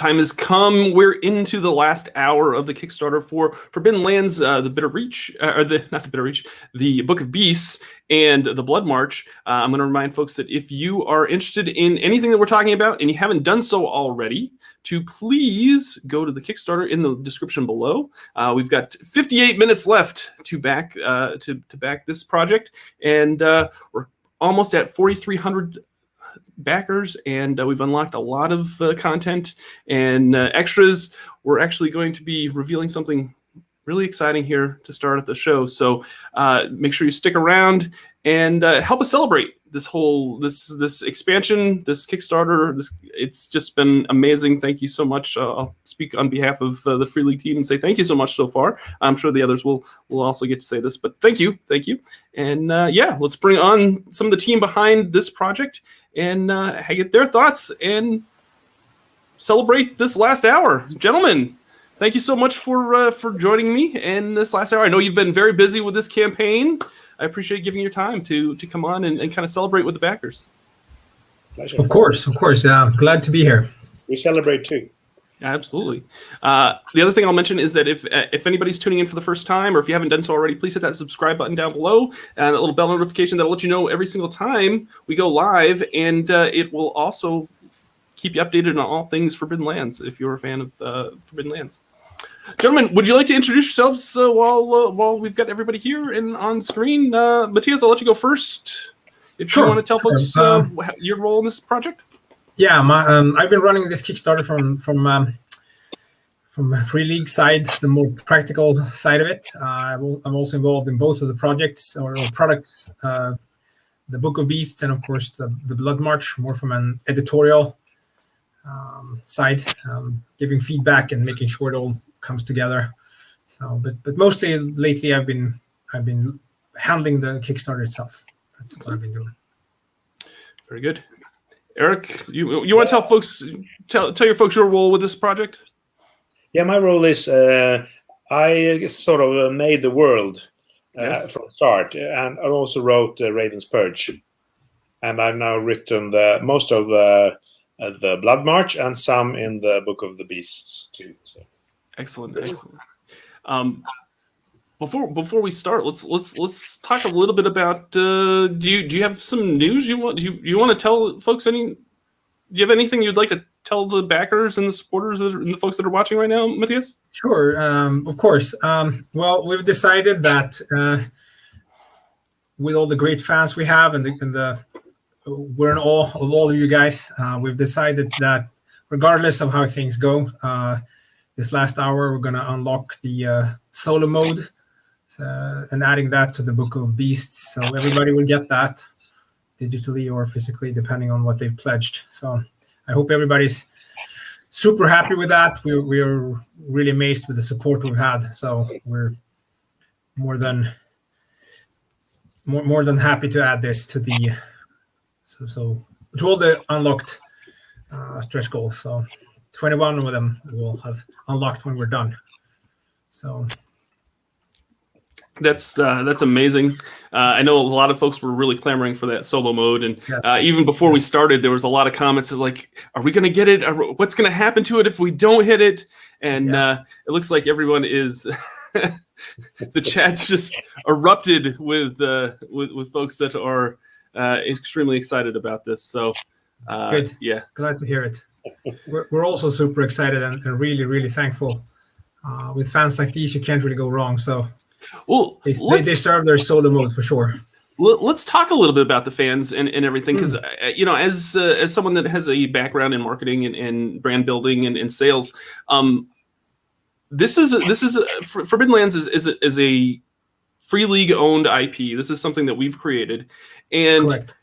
time has come. We're into the last hour of the Kickstarter for Forbidden Lands, the Bitter Reach, or not the Bitter Reach, the Book of Beasts, and the Bloodmarch. I'm going to remind folks that if you are interested in anything that we're talking about and you haven't done so already, to please go to the Kickstarter in the description below. We've got 58 minutes left to back to back this project, and we're almost at 4,300 backers, and we've unlocked a lot of content and extras. We're actually going to be revealing something really exciting here to start at the show, so make sure you stick around and help us celebrate this whole this expansion, this Kickstarter. It's just been amazing. Thank you so much. I'll speak on behalf of the Free League team and say thank you so much so far. I'm sure the others will also get to say this, but thank you. And yeah, let's bring on some of the team behind this project and get their thoughts and celebrate this last hour. Gentlemen, thank you so much for joining me in this last hour. I know you've been very busy with this campaign. I appreciate giving your time to come on and kind of celebrate with the backers. Pleasure. Of course. Glad to be here. We celebrate too. Absolutely. The other thing I'll mention is that if anybody's tuning in for the first time, or if you haven't done so already, please hit that subscribe button down below and that little bell notification that'll let you know every single time we go live, and it will also keep you updated on all things Forbidden Lands if you're a fan of Forbidden Lands. Gentlemen, would you like to introduce yourselves while we've got everybody here and on screen? Mattias, I'll let you go first. If you want to tell folks your role in this project. Yeah, I've been running this Kickstarter from a Free League side, the more practical side of it. I'm also involved in both of the projects or products, the Book of Beasts and of course the Bloodmarch, more from an editorial side, giving feedback and making sure it all comes together. So, but mostly lately I've been handling the Kickstarter itself. That's what I've been doing. Very good. Erik, you want to tell folks, tell your folks your role with this project? Yeah, my role is I sort of made the world from the start, and I also wrote Raven's Purge, and I've now written most of the Bloodmarch and some in the Book of the Beasts too. So. Excellent. Before we start, let's talk a little bit about. Do you have some news you want to tell folks? Do you have anything you'd like to tell the backers and the supporters and the folks that are watching right now, Mattias? Sure, of course. Well, we've decided that with all the great fans we have and we're in awe of all of you guys. We've decided that regardless of how things go, this last hour we're going to unlock the solo mode and adding that to the Book of Beasts. So everybody will get that digitally or physically, depending on what they've pledged. So I hope everybody's super happy with that. We are really amazed with the support we've had. So we're more than happy to add this to the to all the unlocked stretch goals. So 21 of them we'll have unlocked when we're done. So that's amazing. I know a lot of folks were really clamoring for that solo mode, and even before we started, there was a lot of comments of like, "Are we going to get it? What's going to happen to it if we don't hit it?" And it looks like everyone is. The chat's just erupted with folks that are extremely excited about this. So good. Yeah, glad to hear it. We're also super excited and really, really thankful. With fans like these, you can't really go wrong. So, well, they deserve their solo mode for sure. Let's talk a little bit about the fans and everything, because as someone that has a background in marketing and brand building and sales, this is Forbidden Lands is a Free League owned IP. This is something that we've created, and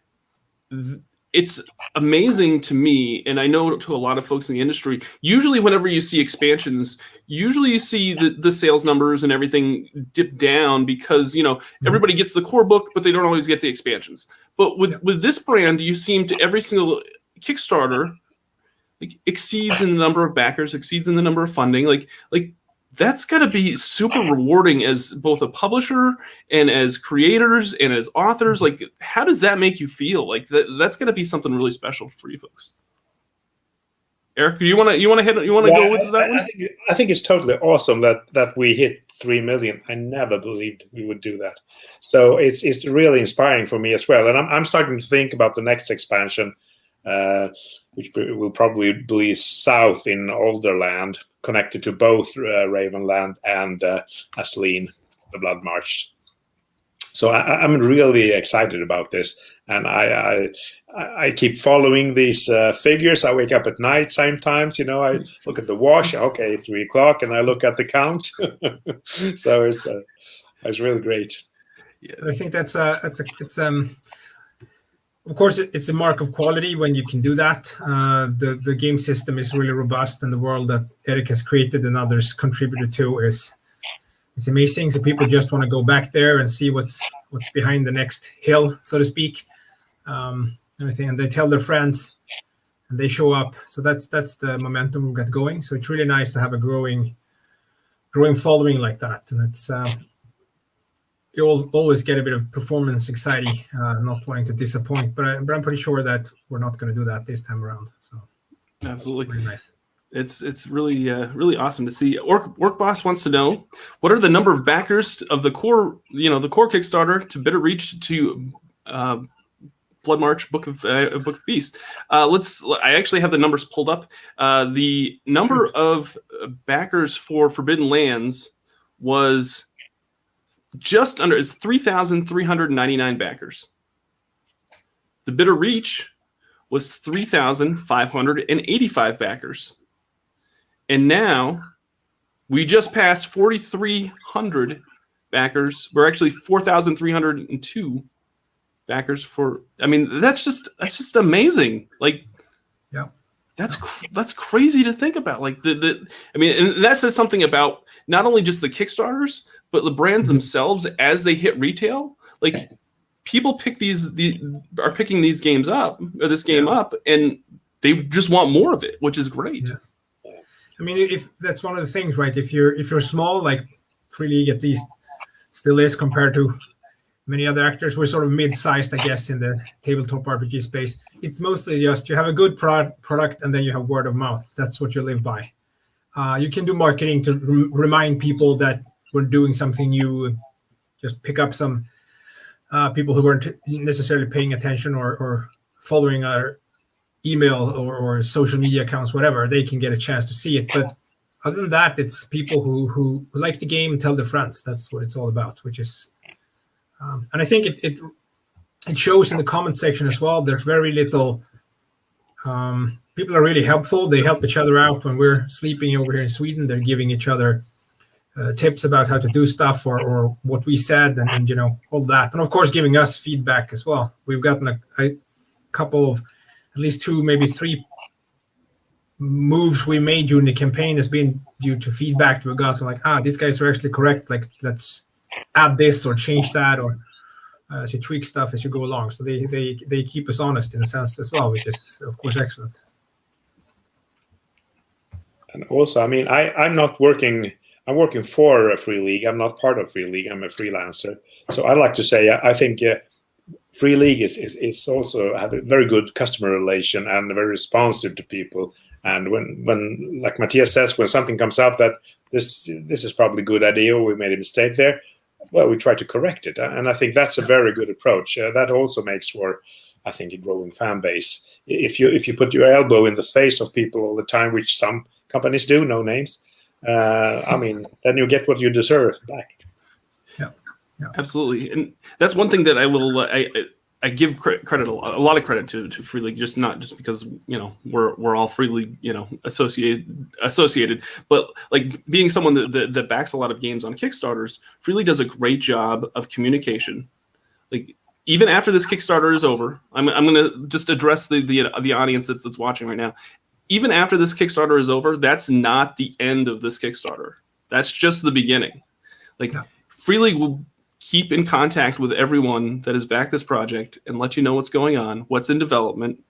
it's amazing to me, and I know to a lot of folks in the industry, usually whenever you see expansions, usually you see the sales numbers and everything dip down because, everybody gets the core book, but they don't always get the expansions. But with this brand, you seem to every single Kickstarter exceeds in the number of backers, exceeds in the number of funding. Like that's got to be super rewarding as both a publisher and as creators and as authors. Like, how does that make you feel? Like that's going to be something really special for you folks. Erik, you want to go with that one? I think it's totally awesome that we hit 3 million. I never believed we would do that. So it's really inspiring for me as well. And I'm starting to think about the next expansion, which will probably be south in Alderland, connected to both Ravenland and Asleen, the Bloodmarch. So I'm really excited about this, and I keep following these figures. I wake up at night sometimes, I look at the watch. Okay, 3 o'clock, and I look at the count. So it's really great. Yeah, I think it's of course it's a mark of quality when you can do that. The game system is really robust, and the world that Erik has created and others contributed to is amazing. So people just want to go back there and see what's behind the next hill, so to speak. And they tell their friends, and they show up. So that's the momentum we got going. So it's really nice to have a growing following like that. And it's you always get a bit of performance anxiety, not wanting to disappoint. But I'm pretty sure that we're not going to do that this time around. So absolutely really nice. It's really really awesome to see. Orc Boss wants to know, what are the number of backers of the core Kickstarter to Bitter Reach to Bloodmarch Book of Beast? I actually have the numbers pulled up. The number of backers for Forbidden Lands was just under 3,399 backers. The Bitter Reach was 3,585 backers. And now we just passed 4,300 backers. We're actually 4,302 backers for. I mean, that's just amazing. Like, yeah, that's crazy to think about. Like I mean, and that says something about not only just the Kickstarters, but the brands themselves as they hit retail. Like, people are picking these games up, or this game up, and they just want more of it, which is great. Yeah. I mean, if that's one of the things, right? If you're small, like Free League at least still is compared to many other actors, we're sort of mid-sized, I guess, in the tabletop RPG space. It's mostly just you have a good product, and then you have word of mouth. That's what you live by. You can do marketing to remind people that we're doing something new. Just pick up some people who weren't necessarily paying attention or following our email or social media accounts, whatever. They can get a chance to see it. But other than that, it's people who like the game and tell their friends. That's what it's all about, which is and I think it shows in the comment section as well. There's very little people are really helpful. They help each other out when we're sleeping over here in Sweden. They're giving each other tips about how to do stuff or what we said and all that, and of course giving us feedback as well. We've gotten a couple of at least 2, maybe 3 moves we made during the campaign has been due to feedback we got, like, these guys are actually correct, like, let's add this or change that, or to tweak stuff as you go along. So they keep us honest in a sense as well, which is of course excellent. And also, I mean, I'm working for a Free League. I'm not part of Free League. I'm a freelancer. So I like to say, I think Free League is also have a very good customer relation and very responsive to people. And when like Mattias says, when something comes up that this is probably a good idea, or we made a mistake there, well, we try to correct it. And I think that's a very good approach. That also makes for, I think, a growing fan base. If you put your elbow in the face of people all the time, which some companies do, no names, I mean, then you get what you deserve back. Yeah, absolutely. And that's one thing that I will I give credit a lot of credit to Free League, not just because we're all Free League associated, but like being someone that backs a lot of games on Kickstarters. Free League does a great job of communication. Like, even after this Kickstarter is over, I'm going to just address the audience that's watching right now. Even after this Kickstarter is over, that's not the end of this Kickstarter. That's just the beginning. Like, Free League will keep in contact with everyone that has backed this project and let you know what's going on, what's in development.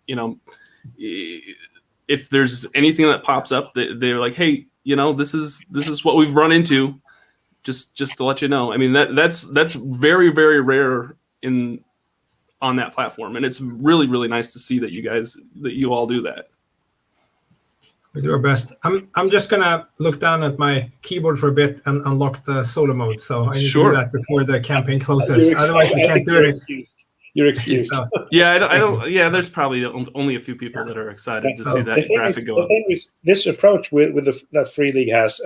If there's anything that pops up, they're like, hey, this is what we've run into, just to let you know. I mean, that's very, very rare on that platform, and it's really, really nice to see that you all do that. We do our best. I'm just gonna look down at my keyboard for a bit and unlock the solo mode. So I need to do that before the campaign closes. Otherwise, we can't do it. You're excused. Yeah, I don't. Yeah, there's probably only a few people that are excited to see that graphic go up. The thing is, this approach that Free League has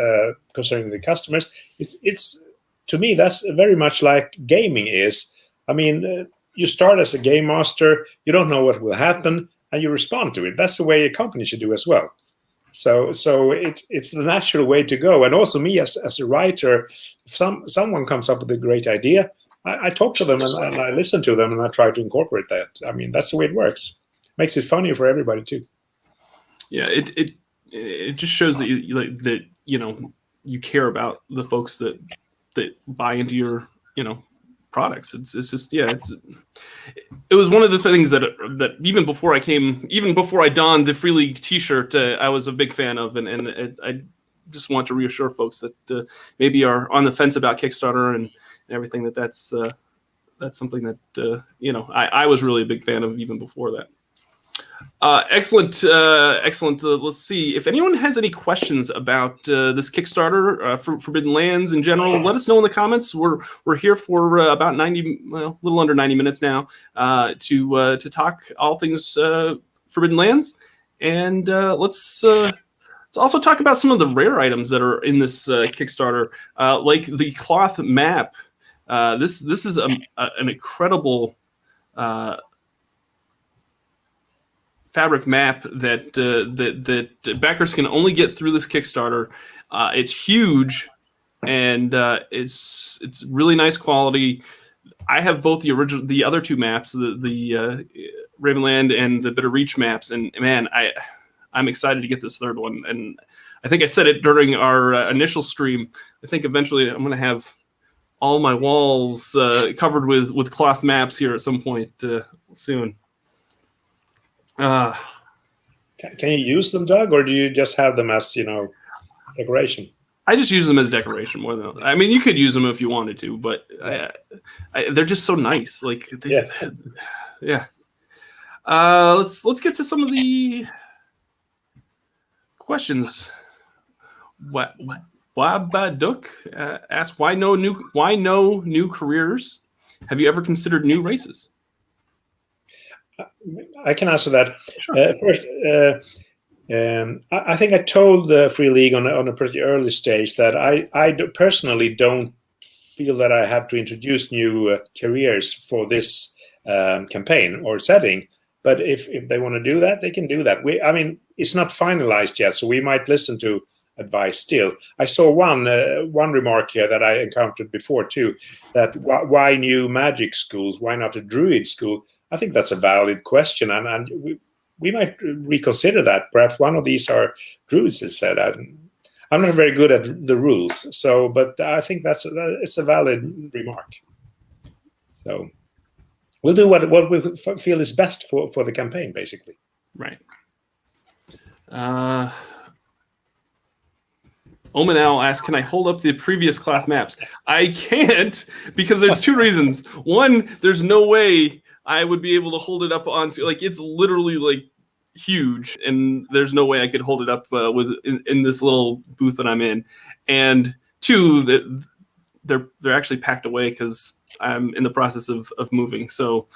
concerning the customers, it's to me that's very much like gaming is. I mean, you start as a game master, you don't know what will happen, and you respond to it. That's the way a company should do as well. So it's the natural way to go. And also me as a writer, if someone comes up with a great idea, I talk to them and I listen to them and I try to incorporate that. I mean, that's the way it works. Makes it funny for everybody too. Yeah, it just shows that you care about the folks that buy into your products. It's just it was one of the things that even before I donned the Free League T-shirt, I was a big fan of, and I just want to reassure folks that maybe are on the fence about Kickstarter and everything that's something that I was really a big fan of even before that. Excellent. Let's see if anyone has any questions about this Kickstarter for Forbidden Lands in general. Let us know in the comments. We're here for about a little under 90 minutes now to talk all things Forbidden Lands, and let's also talk about some of the rare items that are in this Kickstarter, like the cloth map. This is an incredible fabric map that backers can only get through this Kickstarter. It's huge, and it's really nice quality. I have both the other two maps, the Ravenland and the Bitter Reach maps, and man, I'm excited to get this third one. And I think I said it during our initial stream. I think eventually I'm going to have all my walls covered with cloth maps here at some point soon. Can you use them, Doug, or do you just have them as decoration? I just use them as decoration more than. I mean, you could use them if you wanted to, but they're just so nice. Like, yeah. Let's get to some of the questions. Wabaduk asks, why no new careers? Have you ever considered new races? I can answer that. Sure. First, I think I told Free League on a pretty early stage that I personally don't feel that I have to introduce new careers for this campaign or setting. But if they want to do that, they can do that. I mean, it's not finalized yet, so we might listen to advice still. I saw one remark here that I encountered before too, that why new magic schools? Why not a druid school? I think that's a valid question, and we might reconsider that. Perhaps one of these are druids, as said. I'm not very good at the rules, but I think it's a valid remark. So we'll do what we feel is best for the campaign, basically. Right. Omanal asks, can I hold up the previous cloth maps? I can't, because there's two reasons. One, there's no way I would be able to hold it up on, like, it's literally like huge, and there's no way I could hold it up in this little booth that I'm in. And two, that they're actually packed away because I'm in the process of moving. So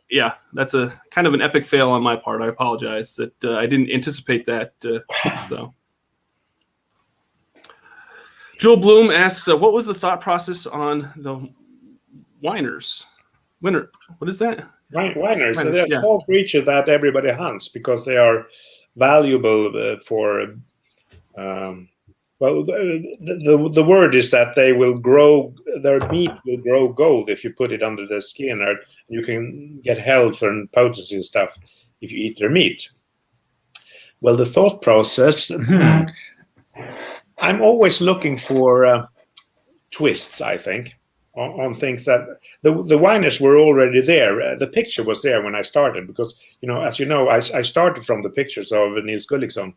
yeah, that's a kind of an epic fail on my part. I apologize that I didn't anticipate that. So Joel Bloom asks, what was the thought process on the whiners? What is that? Whiners. So they're a small creature that everybody hunts because they are valuable for. Well, the word is that they will grow. Their meat will grow gold if you put it under the skin, or you can get health and potency and stuff if you eat their meat. Well, the thought process. I'm always looking for twists. I think on things that the whiners were already there. The picture was there when I started because as you know, I started from the pictures of Nils Gulliksson.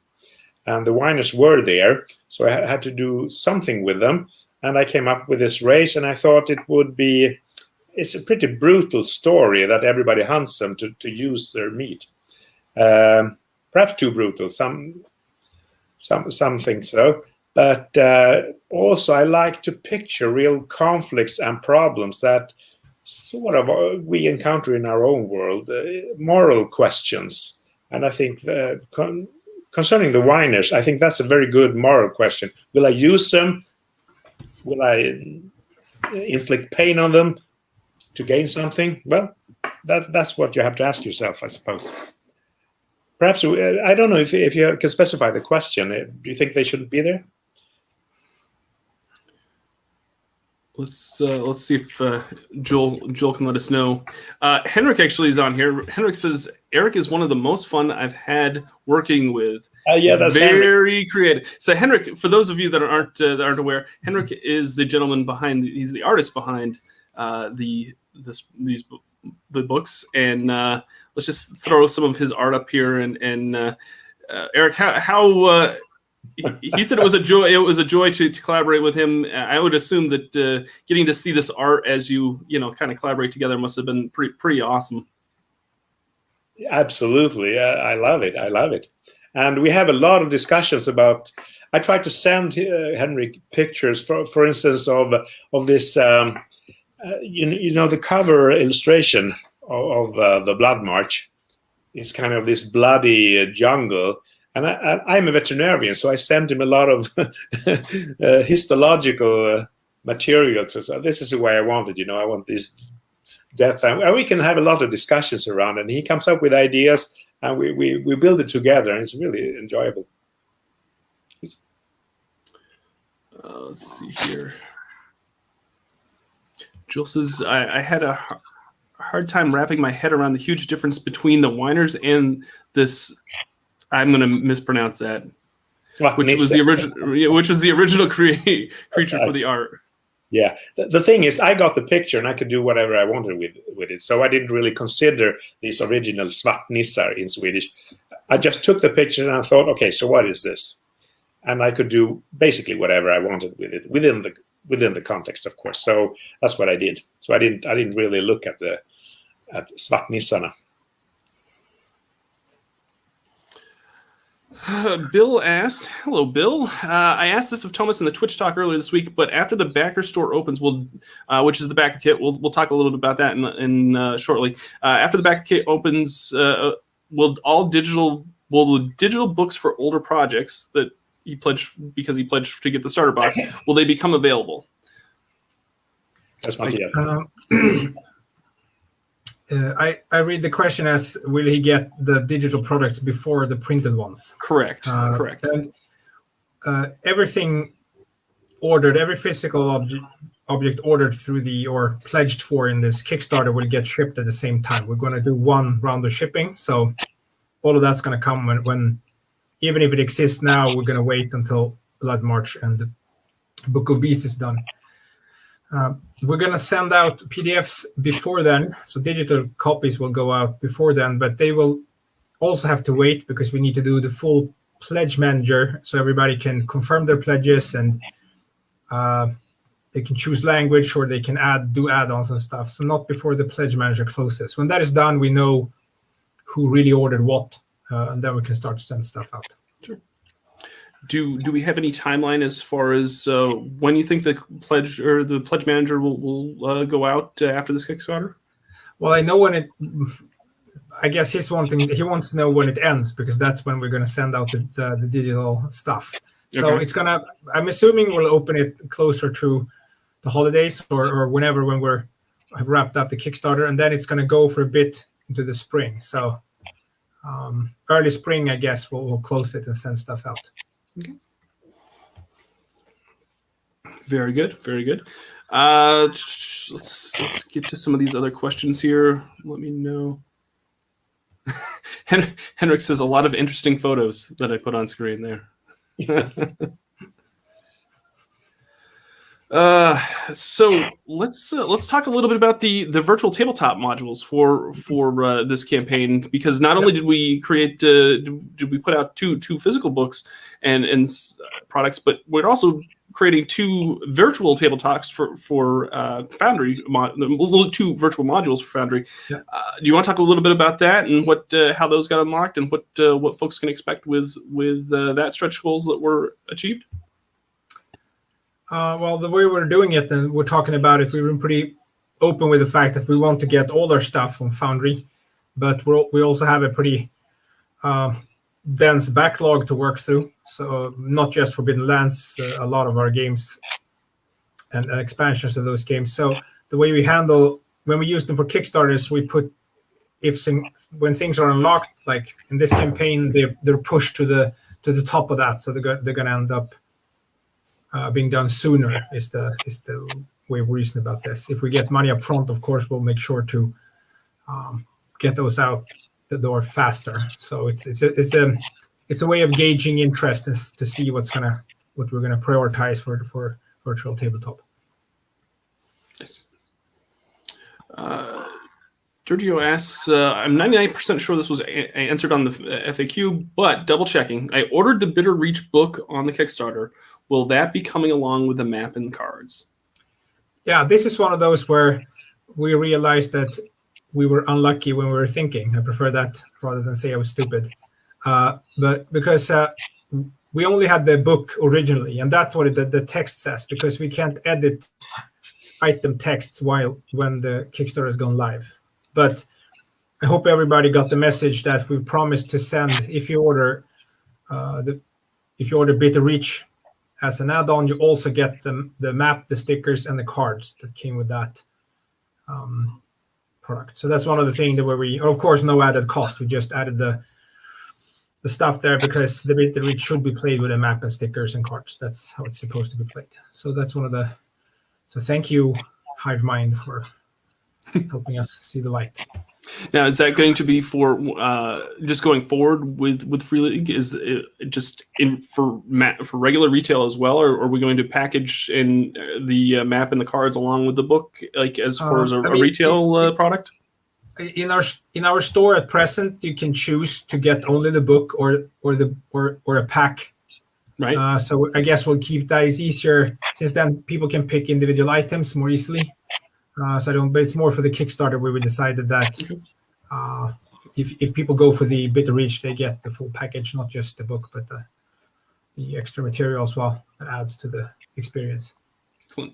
And the whiners were there, so I had to do something with them. And I came up with this race, and I thought it's a pretty brutal story that everybody hunts them to use their meat. Perhaps too brutal. Some think so. But also, I like to picture real conflicts and problems that sort of we encounter in our own world, moral questions. And I think concerning the whiners, I think that's a very good moral question. Will I use them? Will I inflict pain on them to gain something? Well, that's what you have to ask yourself, I suppose. Perhaps, I don't know if you can specify the question. Do you think they shouldn't be there? Let's see if Joel can let us know. Henrik actually is on here. Henrik says Erik is one of the most fun I've had working with. Yeah, that's very Henrik. Creative. So Henrik, for those of you that aren't aware, Henrik is the gentleman behind. He's the artist behind the books. And let's just throw some of his art up here. And Erik, how he said it was a joy. It was a joy to collaborate with him. I would assume that getting to see this art as you kind of collaborate together must have been pretty awesome. Absolutely, I love it. And we have a lot of discussions about. I tried to send Henrik pictures, for instance, of this. The cover illustration of the Bloodmarch is kind of this bloody jungle. And I'm a veterinarian, so I sent him a lot of histological material. So this is the way I want it. I want this depth. And we can have a lot of discussions around it. And he comes up with ideas, and we build it together, and it's really enjoyable. Let's see here. Joel says, I had a hard time wrapping my head around the huge difference between the whiners and this... I'm going to mispronounce that. Which was the original creature for the art. Yeah. The thing is, I got the picture and I could do whatever I wanted with it. So I didn't really consider these original svartnissar in Swedish. I just took the picture and I thought, okay, so what is this? And I could do basically whatever I wanted with it within the context, of course. So that's what I did. So I didn't really look at svartnissarna. Bill asks, hello, Bill. I asked this of Tomas in the Twitch talk earlier this week, but after the backer store opens, which is the backer kit, we'll talk a little bit about that in shortly. After the backer kit opens, will the digital books for older projects that he pledged to get the starter box, will they become available? That's Mattias. I read the question as, will he get the digital products before the printed ones? Correct. Correct. And everything ordered, every physical object ordered through or pledged for in this Kickstarter will get shipped at the same time. We're going to do one round of shipping, so all of that's going to come when even if it exists now, we're going to wait until Bloodmarch and the Book of Beasts is done. We're going to send out PDFs before then, so digital copies will go out before then, but they will also have to wait because we need to do the full pledge manager so everybody can confirm their pledges and they can choose language or they can do add-ons and stuff. So not before the pledge manager closes. When that is done, we know who really ordered what, and then we can start to send stuff out. Sure. Do we have any timeline as far as when you think the pledge or the pledge manager will go out after this Kickstarter? Well, I know when it. I guess he wants to know when it ends because that's when we're going to send out the digital stuff. So It's gonna. I'm assuming we'll open it closer to the holidays or whenever when have wrapped up the Kickstarter, and then it's going to go for a bit into the spring. So early spring, I guess we'll close it and send stuff out. Okay. Very good. Very good. Let's get to some of these other questions here. Let me know. Henrik says a lot of interesting photos that I put on screen there. So let's talk a little bit about the virtual tabletop modules for this campaign, because not only did we create did we put out two physical books and products, but we're also creating 2 virtual tabletops for Foundry, 2 virtual modules for Foundry. Yeah. Do you want to talk a little bit about that and what how those got unlocked and what folks can expect with that stretch goals that were achieved? Well, the way we're doing it, and we're talking about it, we've been pretty open with the fact that we want to get all our stuff from Foundry, but we also have a pretty dense backlog to work through. So not just Forbidden Lands, a lot of our games and expansions of those games. So the way we handle, when we use them for Kickstarters, we put when things are unlocked, like in this campaign, they're pushed to the top of that. So they're going to end up being done sooner is the way we reason about this. If we get money up front, of course, we'll make sure to get those out the door faster. So it's a way of gauging interest to see what we're gonna prioritize for virtual tabletop. Yes. Giorgio asks, I'm 99% sure this was answered on the FAQ, but double checking. I ordered the Bitter Reach book on the Kickstarter. Will that be coming along with the map and cards? Yeah, this is one of those where we realized that we were unlucky when we were thinking. I prefer that rather than say I was stupid. But because we only had the book originally, and that's what the text says, because we can't edit item texts when the Kickstarter has gone live. But I hope everybody got the message that we promised to send. If you order Bitter Reach as an add-on, you also get the map, the stickers, and the cards that came with that product. So that's one of the things that of course, no added cost. We just added the stuff there because the Bitter Reach should be played with a map and stickers and cards. That's how it's supposed to be played. So that's one of the. So thank you, Hive Mind, for helping us see the light. Now, is that going to be for just going forward with Free League? Is it just for regular retail as well, or are we going to package in the map and the cards along with the book, like as far as a retail product? In our store at present, you can choose to get only the book or a pack. Right. So I guess we'll keep that. It's easier since then people can pick individual items more easily. But it's more for the Kickstarter where we decided that if people go for the Bitter Reach, they get the full package, not just the book, but the extra material as well that adds to the experience. Excellent.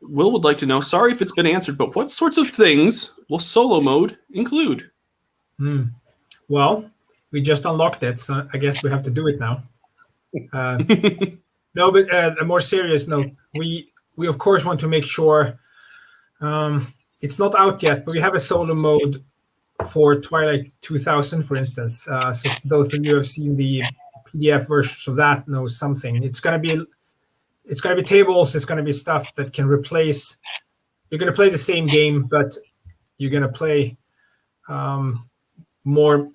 Will would like to know, sorry if it's been answered, but what sorts of things will solo mode include? Well, we just unlocked it, so I guess we have to do it now. No, but a more serious note, we of course want to make sure it's not out yet, but we have a solo mode for Twilight 2000, for instance. So those of you who have seen the PDF versions of that know something. It's gonna be tables. It's gonna be stuff that can replace. You're gonna play the same game, but you're gonna play more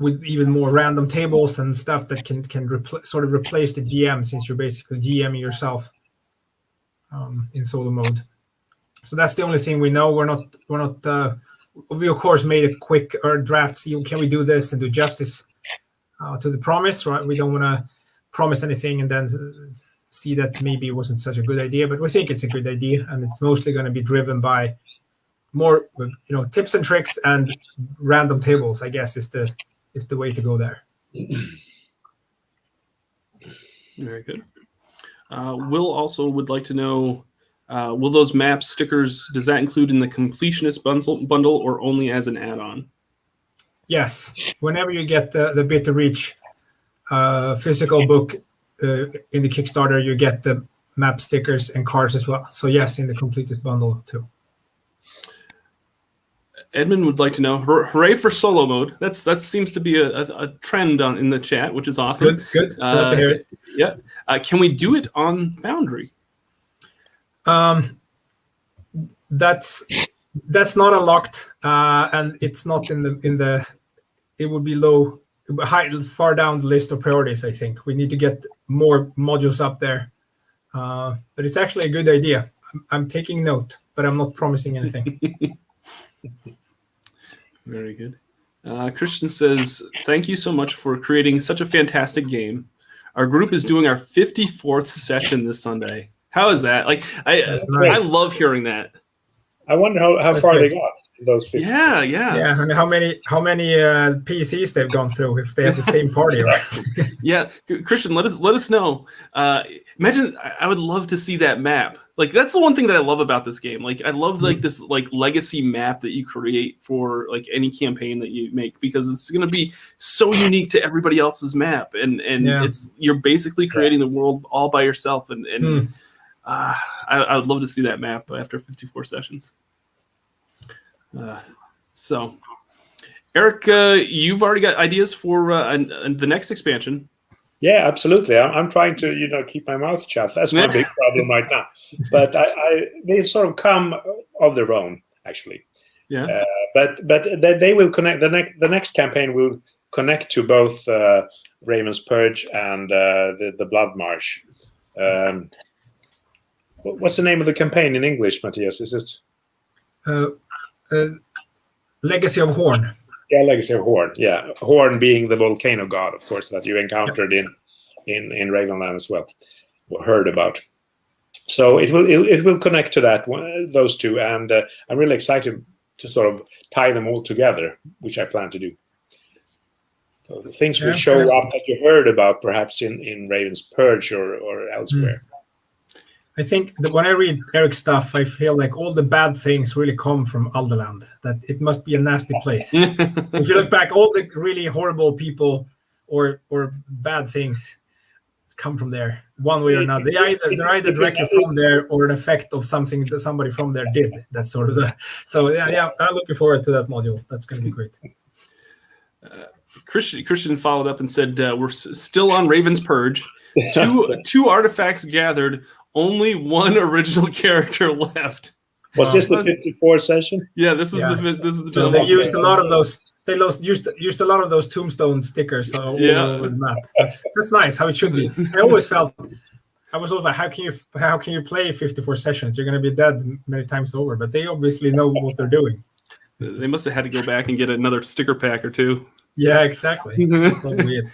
with even more random tables and stuff that can sort of replace the GM, since you're basically GMing yourself in solo mode. So that's the only thing we know. We of course made a quick draft. See, can we do this and do justice to the promise? Right? We don't want to promise anything and then see that maybe it wasn't such a good idea. But we think it's a good idea, and it's mostly going to be driven by more, tips and tricks and random tables. I guess is the way to go there. Very good. Will also would like to know. Will those maps, stickers, does that include in the completionist bundle or only as an add-on? Yes. Whenever you get the Bitter Reach physical book in the Kickstarter, you get the map, stickers, and cards as well. So yes, in the completist bundle too. Edmund would like to know, hooray for solo mode. That seems to be a trend in the chat, which is awesome. Good. Glad to hear it. Yeah. Can we do it on Foundry? That's not unlocked, and it's not in the. It would be far down the list of priorities. I think we need to get more modules up there, but it's actually a good idea. I'm taking note, but I'm not promising anything. Very good. Christian says, "Thank you so much for creating such a fantastic game. Our group is doing our 54th session this Sunday. How is that? Like, I love hearing that. I wonder how far they got in those 50. Yeah. And how many PCs they've gone through if they have the same party. Right? Yeah, Christian, let us know. Imagine, I would love to see that map. Like, that's the one thing that I love about this game. Like, I love like this like legacy map that you create for like any campaign that you make, because it's going to be so unique to everybody else's map, and you're basically creating the world all by yourself. And I would love to see that map after 54 sessions. So, Erik, you've already got ideas for the next expansion. Yeah, absolutely. I'm trying to, keep my mouth shut. That's my big problem right now. But they sort of come of their own, actually. Yeah. But they will connect. The next campaign will connect to both Raven's Purge and the Bloodmarch. What's the name of the campaign in English, Mattias? Is it Legacy of Horn? Yeah, Legacy of Horn. Yeah, Horn being the volcano god, of course, that you encountered in Ravenland as well, or heard about. So it will connect to those two, and I'm really excited to sort of tie them all together, which I plan to do. So the things will show up that you heard about, perhaps in Raven's Purge or elsewhere. I think that when I read Erik's stuff, I feel like all the bad things really come from Alderland. That it must be a nasty place. If you look back, all the really horrible people or bad things come from there, one way or another. They're either directly from there or an effect of something that somebody from there did. That's sort of So I'm looking forward to that module. That's going to be great. Christian followed up and said, "We're still on Raven's Purge. Two artifacts gathered." Only one original character left. Was this the 54 session? Yeah, this is the. So they used a lot of those. They used a lot of those tombstone stickers all over the map. That's nice. How it should be. I always was always like, how can you play 54 sessions? You're going to be dead many times over. But they obviously know what they're doing. They must have had to go back and get another sticker pack or two. Yeah, exactly. Weird.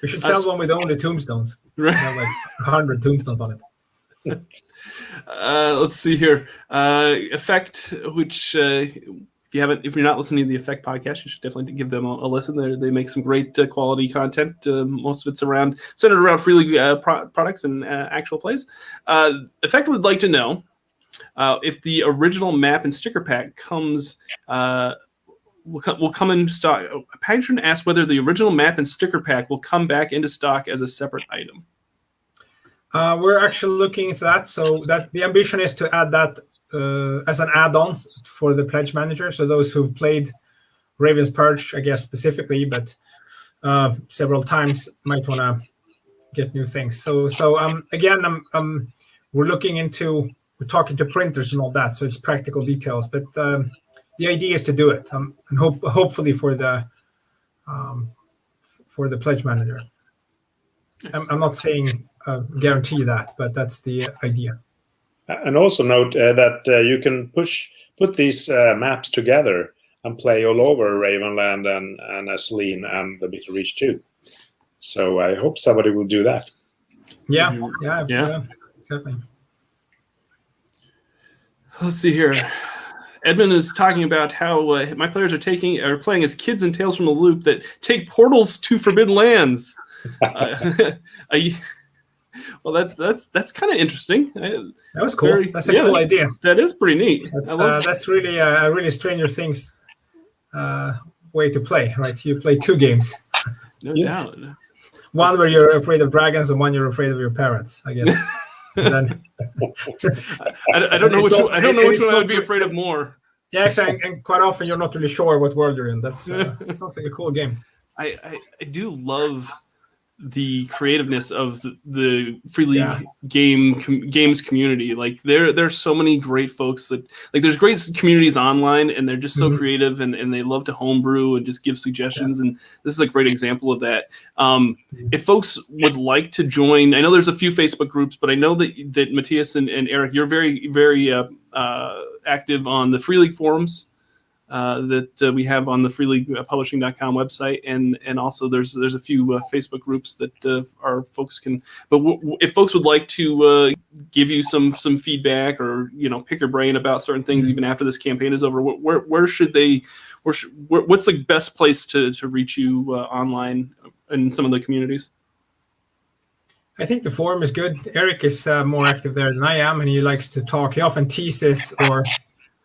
We should sell one with only tombstones. Right, have like 100 tombstones on it. Let's see here. Effect, which if you're not listening to the Effect podcast, you should definitely give them a listen. They make some great quality content. Most of it's centered around Free League products and actual plays. Effect would like to know if the original map and sticker pack will come in stock. A patron asked whether the original map and sticker pack will come back into stock as a separate item. We're actually looking into that. So that the ambition is to add that as an add-on for the Pledge Manager. So those who've played Raven's Purge, I guess specifically, but several times might want to get new things. So again, we're talking to printers and all that. So it's practical details, but the idea is to do it, and hopefully for the Pledge Manager. I'm not saying guarantee that, but that's the idea. And also note that you can put these maps together and play all over Ravenland and Selene and the Bitter Reach too. So I hope somebody will do that. Yeah, exactly. Let's see here. Edmund is talking about how my players are playing as kids in Tales from the Loop that take portals to Forbidden Lands. Well, that's kind of interesting. That was cool. That's a cool idea. That is pretty neat. That's really a really Stranger Things way to play, right? You play two games. No doubt. One where you're afraid of dragons, and one you're afraid of your parents, I guess. Then, I don't know which one I would be afraid of more. Yeah, exactly. And quite often you're not really sure what world you're in. That sounds like a cool game. I do love the creativeness of the Free League games community. Like there's so many great folks that there's great communities online, and they're just so creative and they love to homebrew and just give suggestions. And this is a great example of that. If folks would like to join, I know there's a few Facebook groups, but I know that Mattias and Erik, you're very, very active on the Free League forums. that we have on the freelypublishing.com website, and also there's a few Facebook groups that our folks can. But if folks would like to give you some feedback, or pick your brain about certain things even after this campaign is over, where should they? What's the best place to reach you online in some of the communities? I think the forum is good. Erik is more active there than I am, and he likes to talk. He often teases, or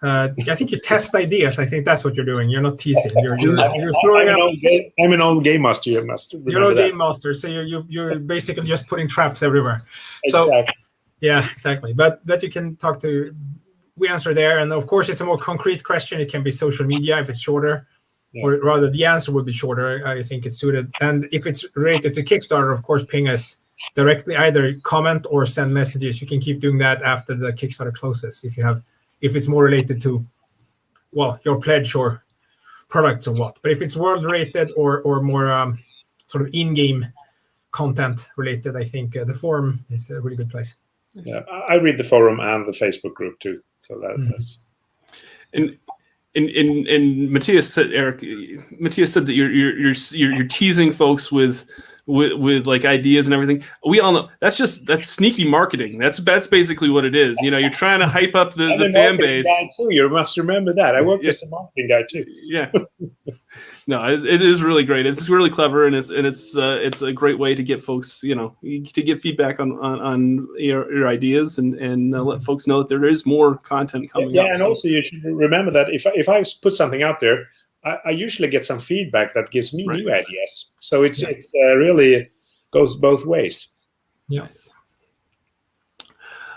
I think you test ideas. I think that's what you're doing. You're not teasing. You're throwing out. I'm an old game master. You must remember You're a that. game master, so you're basically just putting traps everywhere. Exactly. So yeah, exactly. But you can talk to. We answer there, and of course, it's a more concrete question. It can be social media if it's shorter, or rather, the answer would be shorter. I think it's suited. And if it's related to Kickstarter, of course, ping us directly, either comment or send messages. You can keep doing that after the Kickstarter closes if it's more related to your pledge or products or what. But if it's world related or more sort of in-game content related, I think the forum is a really good place. Yeah, I read the forum and the Facebook group too. So that's. And Mattias said, Erik, said that you're teasing folks with like ideas and everything. We all know that's sneaky marketing. That's basically what it is. You're trying to hype up the fan base. Guy too. You must remember that. I worked as a marketing guy too. Yeah. No, it is really great. It's really clever, and it's a great way to get folks, to get feedback on your ideas, and let folks know that there is more content coming up. Yeah, and also you should remember that if I put something out there, I usually get some feedback that gives me new ideas. So it's really goes both ways. Yes.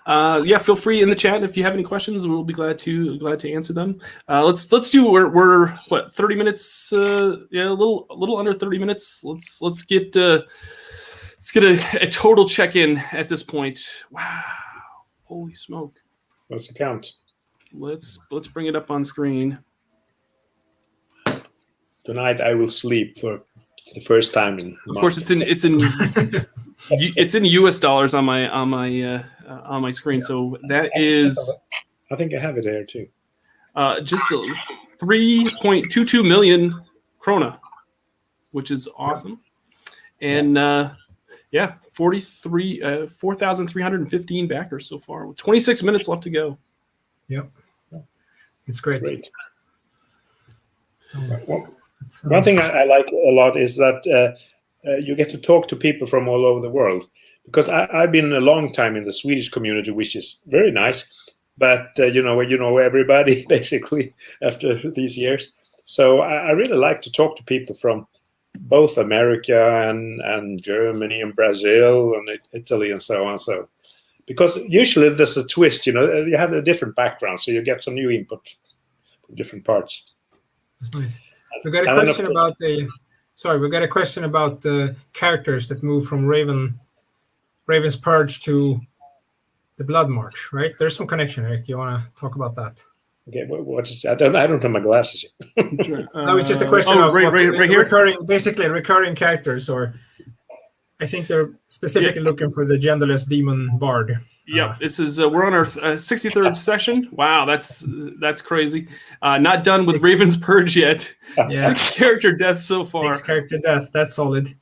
Feel free in the chat if you have any questions. We'll be glad to answer them. Let's do. We're what, 30 minutes? A little under 30 minutes. Let's get a total check-in at this point. Wow, holy smoke! What's the count? Let's bring it up on screen. Tonight I will sleep for the first time in. Of course, it's in it's in US dollars on my screen. So that is. I think I have it there too. Just 3.22 million krona, which is awesome, and 4,315 backers so far. With 26 minutes left to go. Yep, it's great. One thing I like a lot is that you get to talk to people from all over the world, because I've been a long time in the Swedish community, which is very nice, but you know everybody basically after these years. So I really like to talk to people from both America and Germany and Brazil and Italy and so on. So because usually there's a twist, you have a different background, so you get some new input from different parts. That's nice. We got a question about the characters that move from Raven's Purge to the Bloodmarch, right? There's some connection, Erik. Do you want to talk about that? Okay, what is that? I don't have my glasses yet. Sure. No, it's just a question of right here? recurring characters, or I think they're specifically looking for the genderless demon bard. Yeah, this is we're on our 63rd session. Wow, that's crazy. Not done with Raven's Purge yet. Yeah. 6 character deaths so far. 6 character death. That's solid.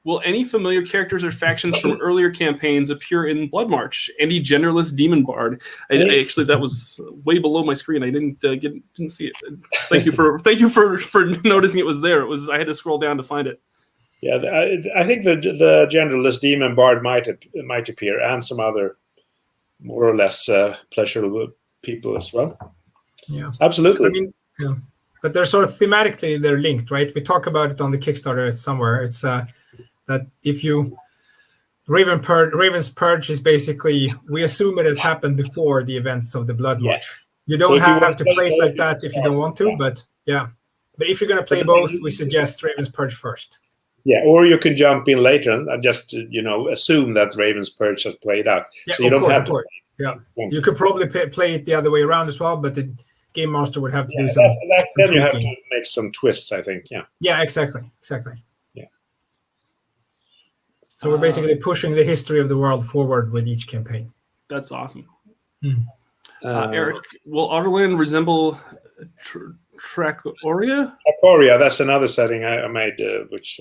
Will any familiar characters or factions from earlier campaigns appear in Bloodmarch? Any genderless demon bard? I actually, that was way below my screen. I didn't see it. Thank you for noticing it was there. I had to scroll down to find it. Yeah, I think the genderless demon bard might appear, and some other more or less pleasurable people as well. Yeah, absolutely. I mean, yeah. But they're sort of thematically they're linked, right? We talk about it on the Kickstarter somewhere. It's that if you Raven's Purge is basically, we assume it has happened before the events of the Bloodmarch. Yes. You don't have to play it like that if you don't want to, but yeah. But if you're going to play both, we suggest Raven's Purge first. Yeah, or you can jump in later and just assume that Raven's Purge has played out. Yeah, so you don't have to. Yeah, you could probably play it the other way around as well, but the game master would have to do some. Then you have to make some twists, I think. Yeah. Yeah, exactly. Yeah. So we're basically pushing the history of the world forward with each campaign. That's awesome. Erik, will Otterland resemble Tracoria? Tracoria, that's another setting I made, which...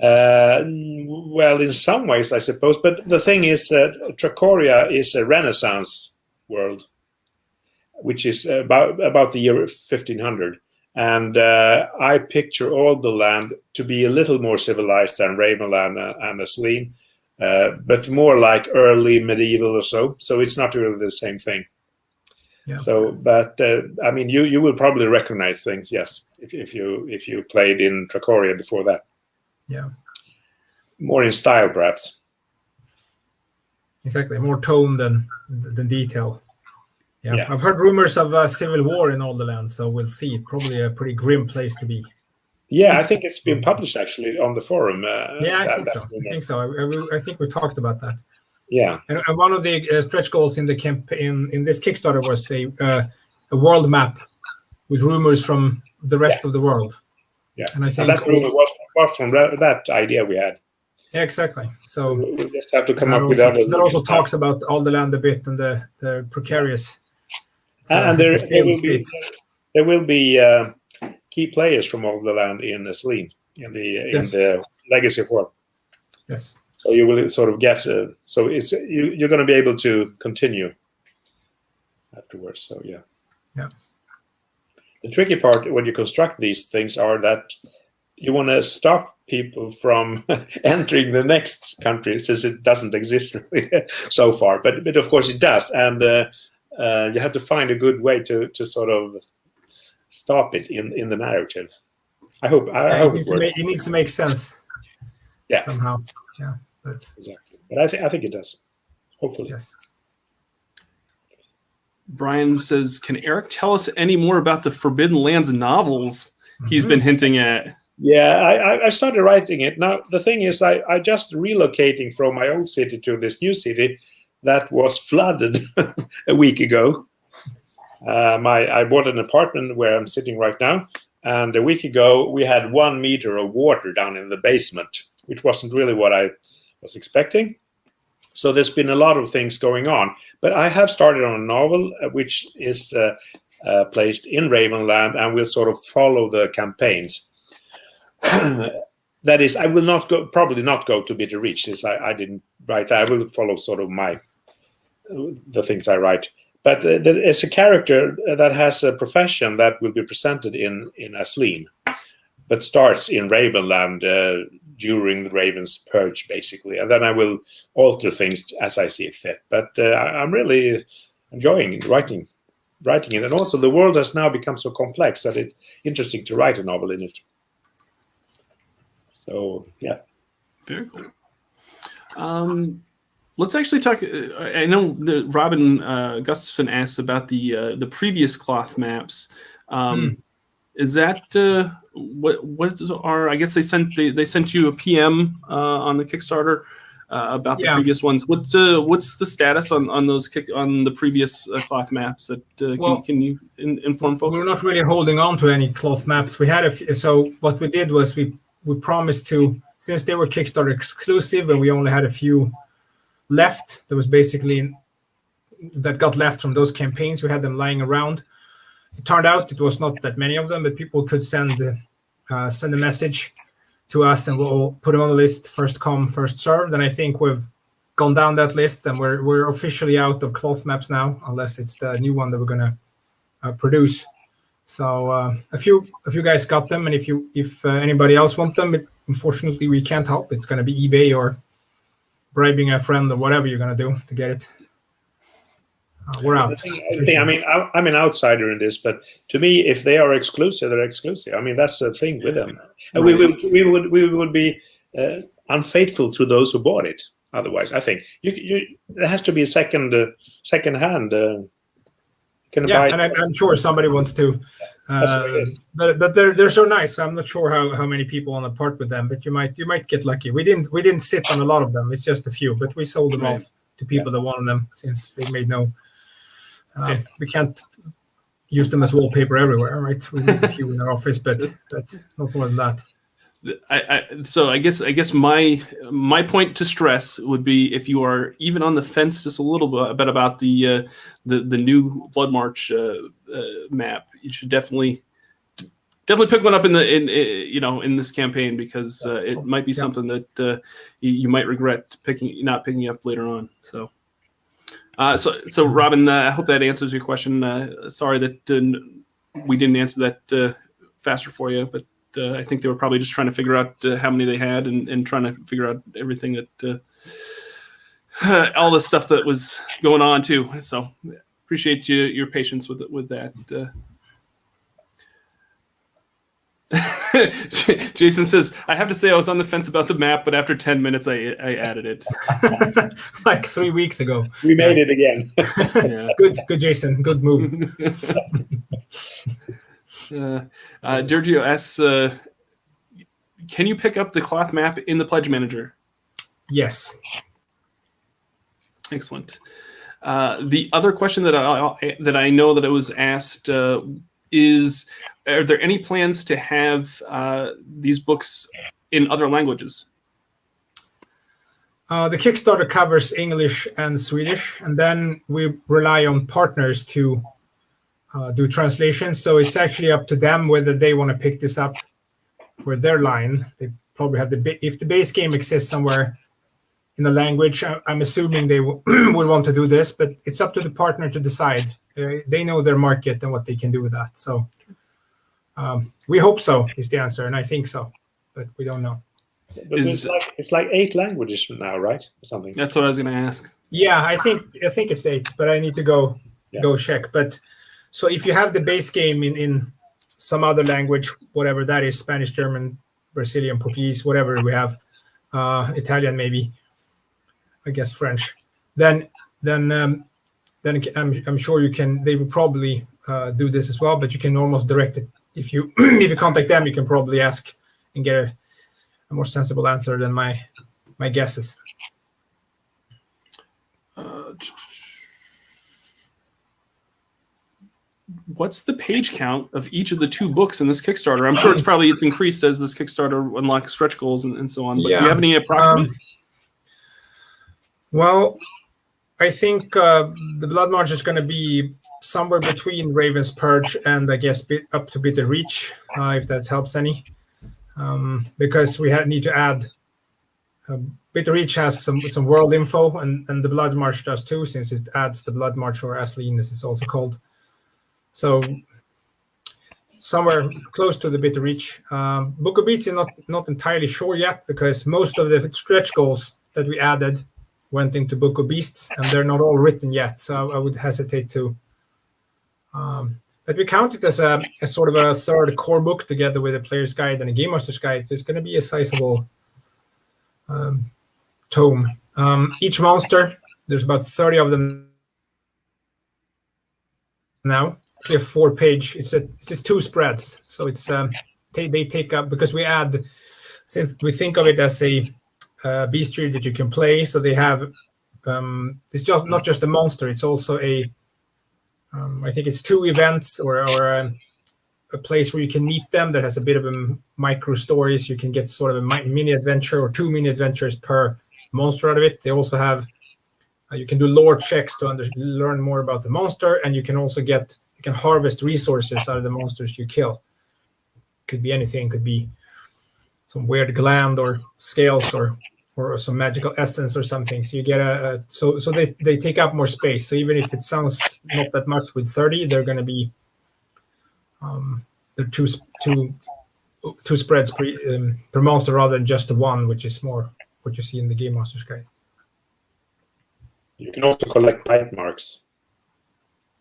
well, in some ways, I suppose. But the thing is that Tracoria is a Renaissance world, which is about the year 1500. And I picture all the land to be a little more civilized than Ravenland and Aslin, but more like early medieval or so. So it's not really the same thing. Yeah. So, but I mean, you will probably recognize things, yes, if you played in Tracoria before that. Yeah. More in style, perhaps. Exactly. More tone than detail. Yeah. I've heard rumors of civil war in all the lands, so we'll see. Probably a pretty grim place to be. Yeah, I think it's been published actually on the forum. I think so. I think we talked about that. Yeah. And one of the stretch goals in the campaign in this Kickstarter was a world map with rumors from the rest of the world. Yeah, and I think that rumor was from that idea we had. Yeah, exactly. So we just have to come up with other. That also talks about all the land a bit and the precarious. And there will be key players from all the land in Aslin in the Legacy of War. Yes. So you will sort of get so it's you're going to be able to continue afterwards. So yeah. Yeah. The tricky part when you construct these things are that you want to stop people from entering the next country, since it doesn't exist really so far. But of course it does, and you have to find a good way to sort of stop it in the narrative. I hope it works. It needs to make sense. Yeah. Somehow. Yeah. But exactly. But I think it does. Hopefully. Yes. Brian says, "Can Erik tell us any more about the Forbidden Lands novels he's been hinting at?" Yeah, I started writing it. Now, the thing is, I just relocating from my old city to this new city that was flooded a week ago. I bought an apartment where I'm sitting right now, and a week ago we had 1 meter of water down in the basement, which wasn't really what I was expecting. So there's been a lot of things going on. But I have started on a novel which is placed in Ravenland and will sort of follow the campaigns. That is, I will probably not go to Bitter Reach, since I didn't write that. I will follow sort of the things I write. But there's a character that has a profession that will be presented in Aslin, but starts in Ravenland during the Raven's Purge, basically. And then I will alter things as I see it fit. But I'm really enjoying writing it. And also the world has now become so complex that it's interesting to write a novel in it. So, yeah. Very cool. Let's actually talk. I know that Robin Gustafson asked about the previous cloth maps. Is that what are? I guess they sent you a PM on the Kickstarter about the previous ones. What's the status on those on the previous cloth maps? That can you inform folks? We're not really holding on to any cloth maps. We had so what we did was we promised to, since they were Kickstarter exclusive and we only had a few left, that was basically that got left from those campaigns. We had them lying around. It turned out it was not that many of them, but people could send a message to us and we'll put them on the list, first come, first served. And I think we've gone down that list and we're officially out of cloth maps now, unless it's the new one that we're going to produce. So a few guys got them, and if anybody else wants them, unfortunately we can't help. It's going to be eBay or bribing a friend or whatever you're going to do to get it. We're out. I mean, I'm an outsider in this, but to me, if they are exclusive, they're exclusive. I mean, that's the thing with them. And we would be unfaithful to those who bought it. Otherwise, I think there has to be a second hand. And I'm sure somebody wants to. But they're so nice. I'm not sure how many people want to part with them, but you might get lucky. We didn't sit on a lot of them. It's just a few, but we sold them off to people that wanted them, since they made no. We can't use them as wallpaper everywhere, right? We need a few in our office, but not more than that. So I guess my point to stress would be, if you are even on the fence just a little bit about the new Bloodmarch map, you should definitely pick one up in this campaign, because it might be something that you might regret not picking up later on. So Robin, I hope that answers your question. Sorry that we didn't answer that faster for you, but I think they were probably just trying to figure out how many they had, and trying to figure out everything that all the stuff that was going on too. So appreciate your patience with that. Jason says, I have to say I was on the fence about the map, but after 10 minutes I added it. Like 3 weeks ago. We made it again. Yeah. Good, Jason. Good move. Giorgio asks, can you pick up the cloth map in the Pledge Manager? Yes. Excellent. The other question that I know that it was asked is, are there any plans to have these books in other languages? The Kickstarter covers English and Swedish, and then we rely on partners to do translations. So it's actually up to them whether they want to pick this up for their line. They probably have if the base game exists somewhere in the language, I'm assuming they will want to do this, but it's up to the partner to decide. They know their market and what they can do with that. So we hope so is the answer, and I think so, but we don't know. But it's like 8 languages now, right? Or something. That's what I was going to ask. Yeah, I think it's 8, but I need to go check. But so if you have the base game in some other language, whatever that is, Spanish, German, Brazilian, Portuguese, whatever we have, Italian maybe, I guess French, then I'm sure you can. They will probably do this as well, but you can almost direct it. If you contact them, you can probably ask and get a more sensible answer than my guesses. What's the page count of each of the 2 books in this Kickstarter? I'm sure it's increased as this Kickstarter unlocks stretch goals and so on. But do you have any approximate? Well, I think the Bloodmarch is going to be somewhere between Raven's Purge and, I guess, up to Bitter Reach, if that helps any. Because we need to add. Bitter Reach has some world info, and the Bloodmarch does too, since it adds the Bloodmarch, or Asleen, as it's also called. So somewhere close to the Bitter Reach. Book of Beasts is not entirely sure yet, because most of the stretch goals that we added went into Book of Beasts, and they're not all written yet. So I would hesitate to. But we count it as a sort of a third core book, together with a player's guide and a game master's guide. So it's going to be a sizable tome. Each monster, there's about 30 of them now. Actually, a 4-page. It's just 2 spreads. So it's they take up, because we add, since we think of it as a bestiary that you can play. So they have it's just not just a monster. It's also I think it's 2 events or a place where you can meet them that has a bit of a micro story. So you can get sort of a mini adventure or 2 mini adventures per monster out of it. They also have you can do lore checks to learn more about the monster, and you can also harvest resources out of the monsters you kill. Could be anything. Could be some weird gland or scales or some magical essence or something. So you get so they take up more space. So even if it sounds not that much with 30, they're going to be they're two spreads per monster, rather than just the one, which is more what you see in the Game Master's Guide. You can also collect bite marks.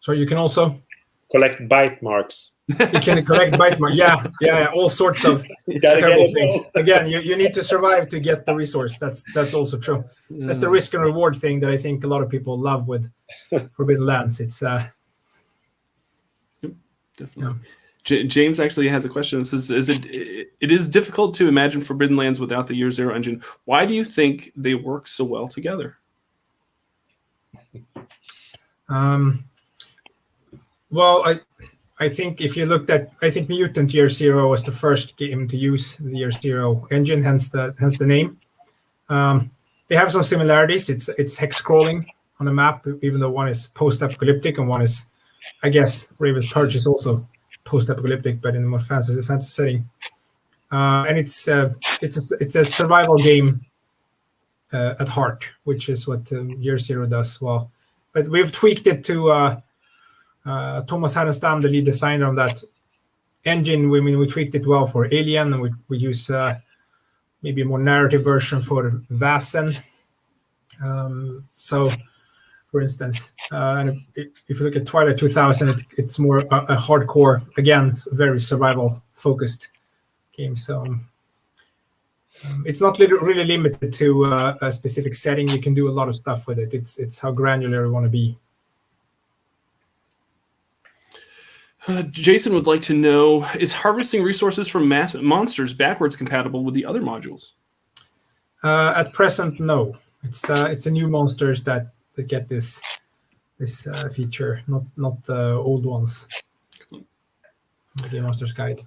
So you can also collect bite marks. You can collect bite marks. Yeah, all sorts of terrible things. Again, you need to survive to get the resource. That's also true. Yeah. That's the risk and reward thing that I think a lot of people love with Forbidden Lands. It's definitely. Yeah. James actually has a question. It says, it is difficult to imagine Forbidden Lands without the Year Zero engine. Why do you think they work so well together? Well, I think if you looked at, I think Mutant Year Zero was the first game to use the Year Zero engine, hence the name. They have some similarities. It's hex scrolling on a map, even though one is post-apocalyptic and one is, I guess, Raven's Purge is also post-apocalyptic, but in a more fantasy setting. And it's a survival game at heart, which is what Year Zero does well. But we've tweaked it to Tomas Härenstam, the lead designer on that engine. We tweaked it well for Alien, and we use maybe a more narrative version for Vasen. So, for instance, and if you look at Twilight 2000, it's more a hardcore, again, very survival-focused game. So it's not really limited to a specific setting. You can do a lot of stuff with it. It's how granular you want to be. Jason would like to know, is harvesting resources from monsters backwards compatible with the other modules? At present, no. It's the new monsters that get this feature, not the old ones. Excellent. The Game Master's Guide.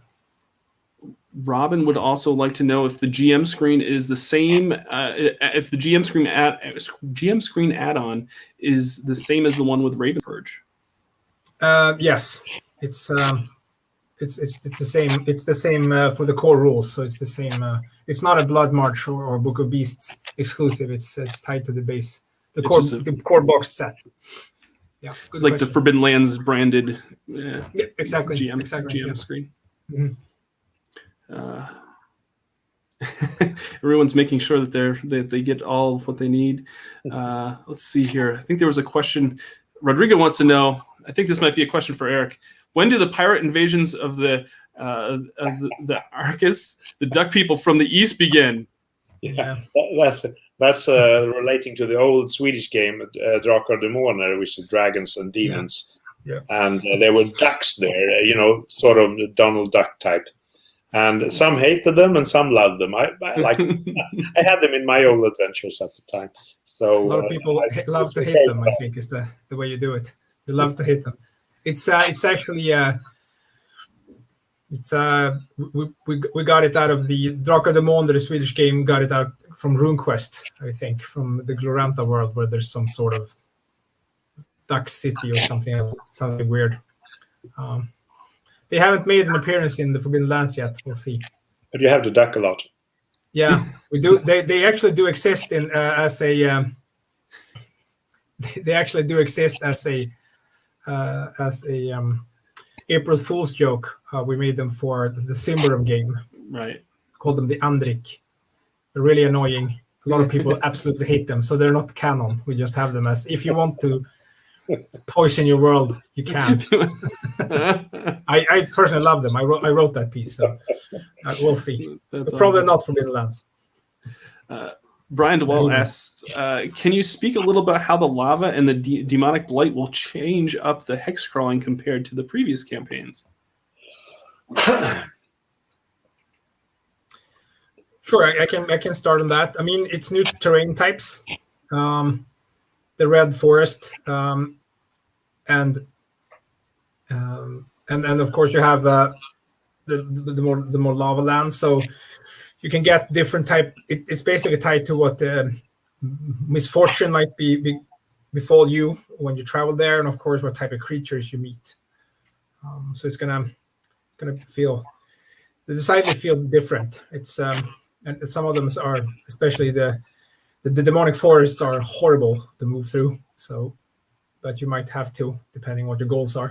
Robin would also like to know if the GM screen is the same. If the GM screen add-on is the same as the one with Raven Purge. Yes, it's the same. It's the same for the core rules. So it's the same. It's not a Bloodmarch or Book of Beasts exclusive. It's tied to the base, the core box set. Yeah, it's like the Forbidden Lands branded. Yeah, exactly. GM screen. Mm-hmm. Everyone's making sure that they get all of what they need. Let's see here. I think there was a question. Rodrigo wants to know. I think this might be a question for Erik. When do the pirate invasions of the Arcus, the duck people from the east, begin? Yeah, that's relating to the old Swedish game, Drakar och Demoner, which is dragons and demons. Yeah. And there were ducks there, sort of the Donald Duck type. And some hated them and some loved them. I like them. I had them in my old adventures at the time. So a lot of people love to hate them, I think, is the way you do it. You love to hate them. It's actually we got it out of the Drakar Demoner, the Swedish game, got it out from RuneQuest, I think, from the Glorantha world, where there's some sort of duck city or something weird. They haven't made an appearance in the Forbidden Lands yet. We'll see. But you have to duck a lot. Yeah, we do. They actually do exist in as a. They actually do exist as a April Fool's joke. We made them for the Symbaroum game. Right. Called them the Andrik. They're really annoying. A lot of people absolutely hate them, so they're not canon. We just have them as, if you want to poison your world, you can. I personally love them. I wrote that piece, so we'll see. Probably not Forbidden Lands. Brian DeWall asks, can you speak a little about how the lava and the demonic blight will change up the hex crawling compared to the previous campaigns? Sure, I can start on that. I mean, it's new terrain types. The red forest, and of course you have the more lava lands. So you can get different type. It's basically tied to what misfortune might befall you when you travel there, and of course what type of creatures you meet. So it's gonna decidedly feel different. It's and some of them are, especially the demonic forests, are horrible to move through. So, but you might have to, depending what your goals are.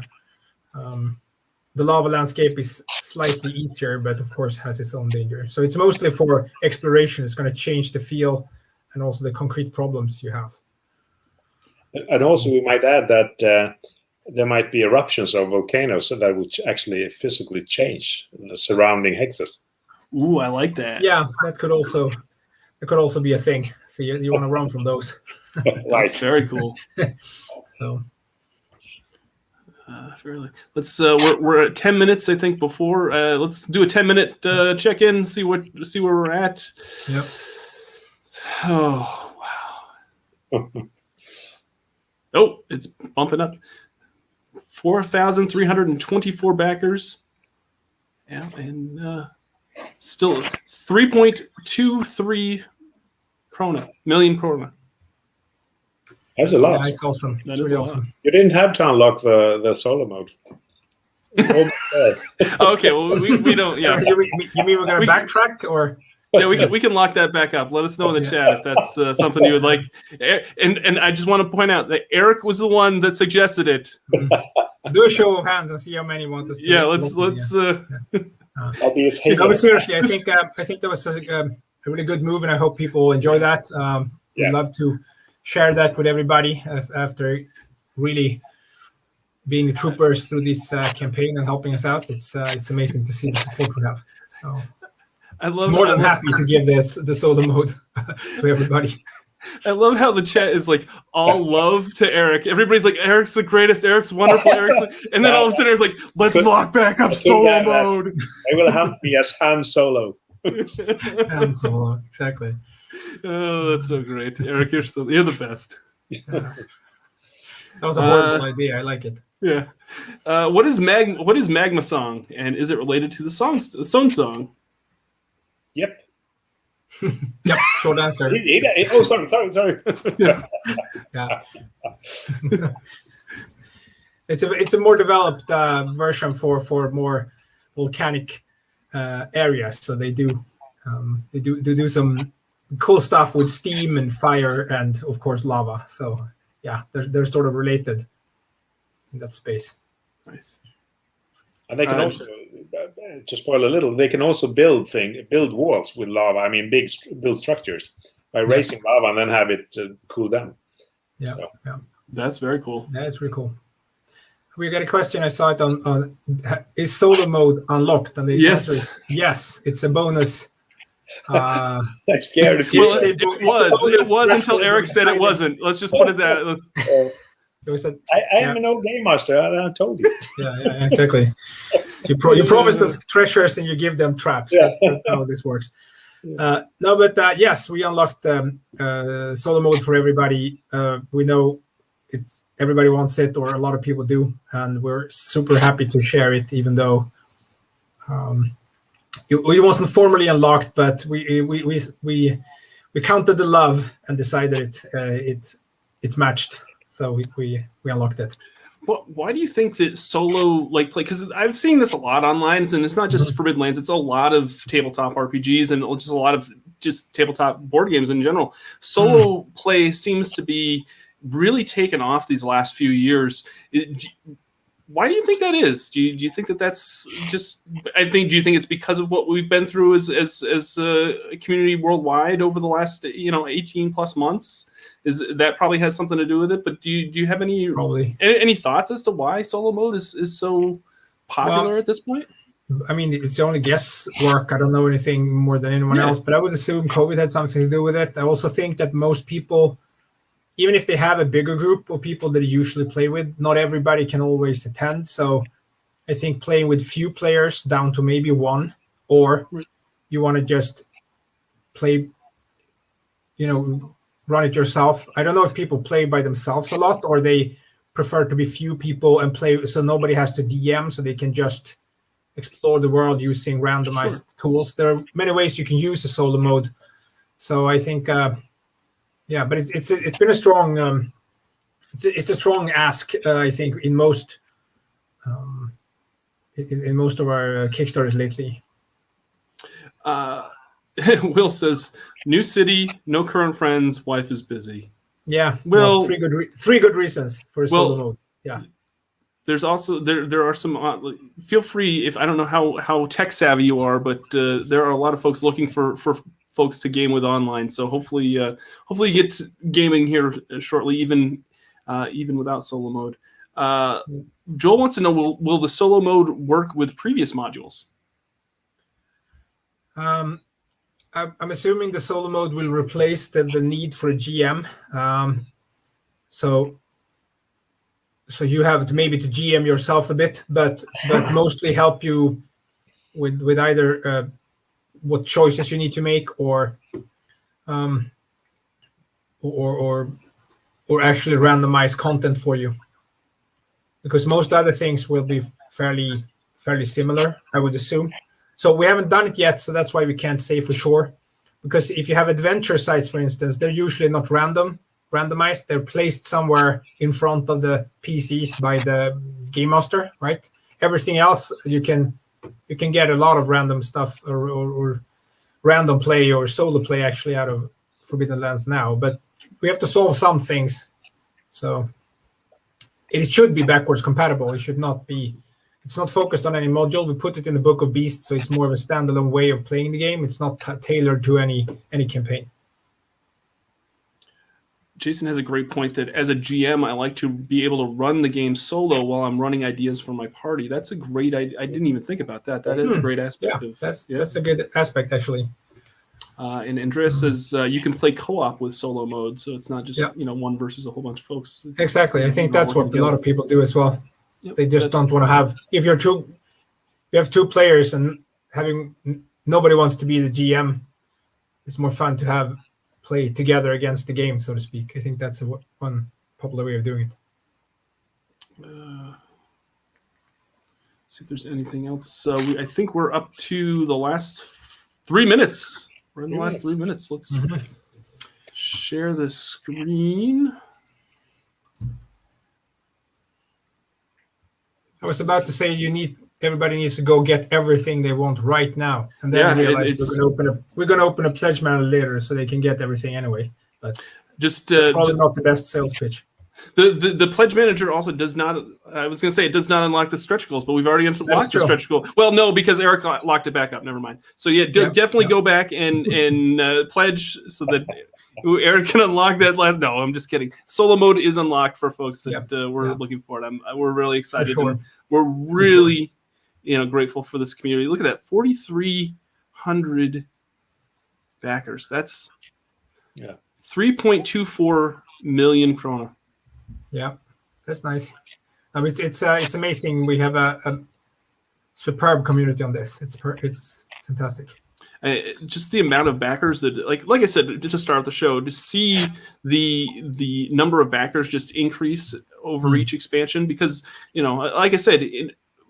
The lava landscape is slightly easier, but of course has its own danger. So it's mostly for exploration. It's going to change the feel and also the concrete problems you have. And also we might add that there might be eruptions of volcanoes that will actually physically change the surrounding hexes. Ooh, I like that. Yeah, that could also be a thing. So you want to run from those. Right. Very cool. So. Fairly. Let's. We're at 10 minutes, I think. Before let's do a 10-minute check-in. See where we're at. Yep. Oh wow. Oh, it's bumping up. 4,324 backers. Yeah, and still 3.23 million krona. That's a lot. Yeah, it's awesome. That It's is really a lot. awesome. You didn't have to unlock the solo mode. Okay, well we don't. Yeah, You mean we're going to backtrack, or? yeah, we can lock that back up. Let us know in the chat if that's something you would like. And I just want to point out that Erik was the one that suggested it. Do a show of hands and see how many want us to. Yeah, let's. I'll be his No, but seriously, I think that was a really good move, and I hope people enjoy that. We'd love to share that with everybody after really being troopers through this campaign and helping us out. It's amazing to see the support we have. So I'm more than happy to give the solo mode to everybody. I love how the chat is like all love to Erik. Everybody's like, Erik's the greatest, Erik's wonderful, and then all of a sudden it's like, let's lock back up solo mode. They will hunt me as Han Solo. Han Solo, exactly. Oh, that's so great, Erik. You're the best. That was a horrible idea. I like it. Yeah. What is Magma Song, and is it related to the Song? Yep. Yep. Short answer. Oh, sorry. Yeah. It's a more developed version for more volcanic areas. So they do some cool stuff with steam and fire and of course lava. So yeah, they're sort of related in that space. Nice. And they can also, to spoil a little, they can also build walls with lava. I mean, build structures by raising lava and then have it cool down. Yeah, so. yeah. That's very cool. Yeah, it's really cool. We got a question. I saw it on is solo mode unlocked? And the answer is yes. It's a bonus. I'm scared of you. Well, it was until Erik said it wasn't. Let's just put it that. I am an old game master. I told you. Yeah, exactly. You promise those treasures and you give them traps. Yeah. That's how this works. No, but yes, we unlocked solo mode for everybody. We know everybody wants it, or a lot of people do, and we're super happy to share it, even though it wasn't formally unlocked, but we counted the love and decided it matched. So we unlocked it. Well, why do you think that solo play? Because I've seen this a lot online, and it's not just Forbidden Lands. It's a lot of tabletop RPGs and just a lot of just tabletop board games in general. Solo play seems to be really taken off these last few years. Why do you think that is? Do you think that's just? Do you think it's because of what we've been through as a community worldwide over the last 18 plus months? Is that probably has something to do with it? But do you have any thoughts as to why solo mode is so popular at this point? I mean, it's only guesswork. I don't know anything more than anyone else, but I would assume COVID had something to do with it. I also think that most people, even if they have a bigger group of people that they usually play with, not everybody can always attend. So I think playing with few players down to maybe one, or you want to just play, run it yourself. I don't know if people play by themselves a lot, or they prefer to be few people and play so nobody has to DM, so they can just explore the world using randomized tools. There are many ways you can use a solo mode. So I think, but it's been a strong, it's a strong ask. I think in most of our Kickstarters lately. Will says, new city, no current friends, wife is busy. Yeah, well, three good reasons for a solo mode. Yeah. There's also there are some. Feel free, if I don't know how tech savvy you are, but there are a lot of folks looking for folks to game with online. So hopefully you get to gaming here shortly, even without solo mode. Joel wants to know: Will the solo mode work with previous modules? I'm assuming the solo mode will replace the need for a GM. So you have to maybe to GM yourself a bit, but mostly help you with either what choices you need to make, or actually randomize content for you. because most other things will be fairly similar, I would assume. So we haven't done it yet, so that's why we can't say for sure. Because if you have adventure sites, for instance, they're usually not randomized. They're placed somewhere in front of the PCs by the game master, right? Everything else you can get a lot of random stuff or random play or solo play actually out of Forbidden Lands now, but we have to solve some things. So it should be backwards compatible. It should not be. It's not focused on any module. We put it in the Book of Beasts, so it's more of a standalone way of playing the game. It's not tailored to any campaign. Jason has a great point that as a GM, I like to be able to run the game solo while I'm running ideas for my party. That's a great idea. I didn't even think about that. That is a great aspect. That's a good aspect, actually. And Andreas says you can play co-op with solo mode, so it's not just one versus a whole bunch of folks. Exactly. I think that's what a lot of people do as well. Yep, they just don't want to have. If you have two players and nobody wants to be the GM, it's more fun to have play together against the game, so to speak. I think that's one popular way of doing it. See if there's anything else. I think we're up to the last 3 minutes. We're in the last 3 minutes. Let's share the screen. I was about to say everybody needs to go get everything they want right now, and then realize we're going to open a pledge manager later, so they can get everything anyway. But probably not the best sales pitch. The pledge manager also does not. I was going to say it does not unlock the stretch goals, but we've already unlocked the stretch goal. Well, no, because Erik locked it back up. Never mind. So definitely go back and pledge so that Erik can unlock that. No, I'm just kidding. Solo mode is unlocked for folks that were looking for it. We're really excited. For sure. And we're really grateful for this community. Look at that, 4,300 backers. That's 3.24 million krona. Yeah, that's nice. I mean, it's amazing. We have a superb community on this. It's fantastic. Just the amount of backers that, like I said, to start the show, to see the number of backers just increase over each expansion, because like I said,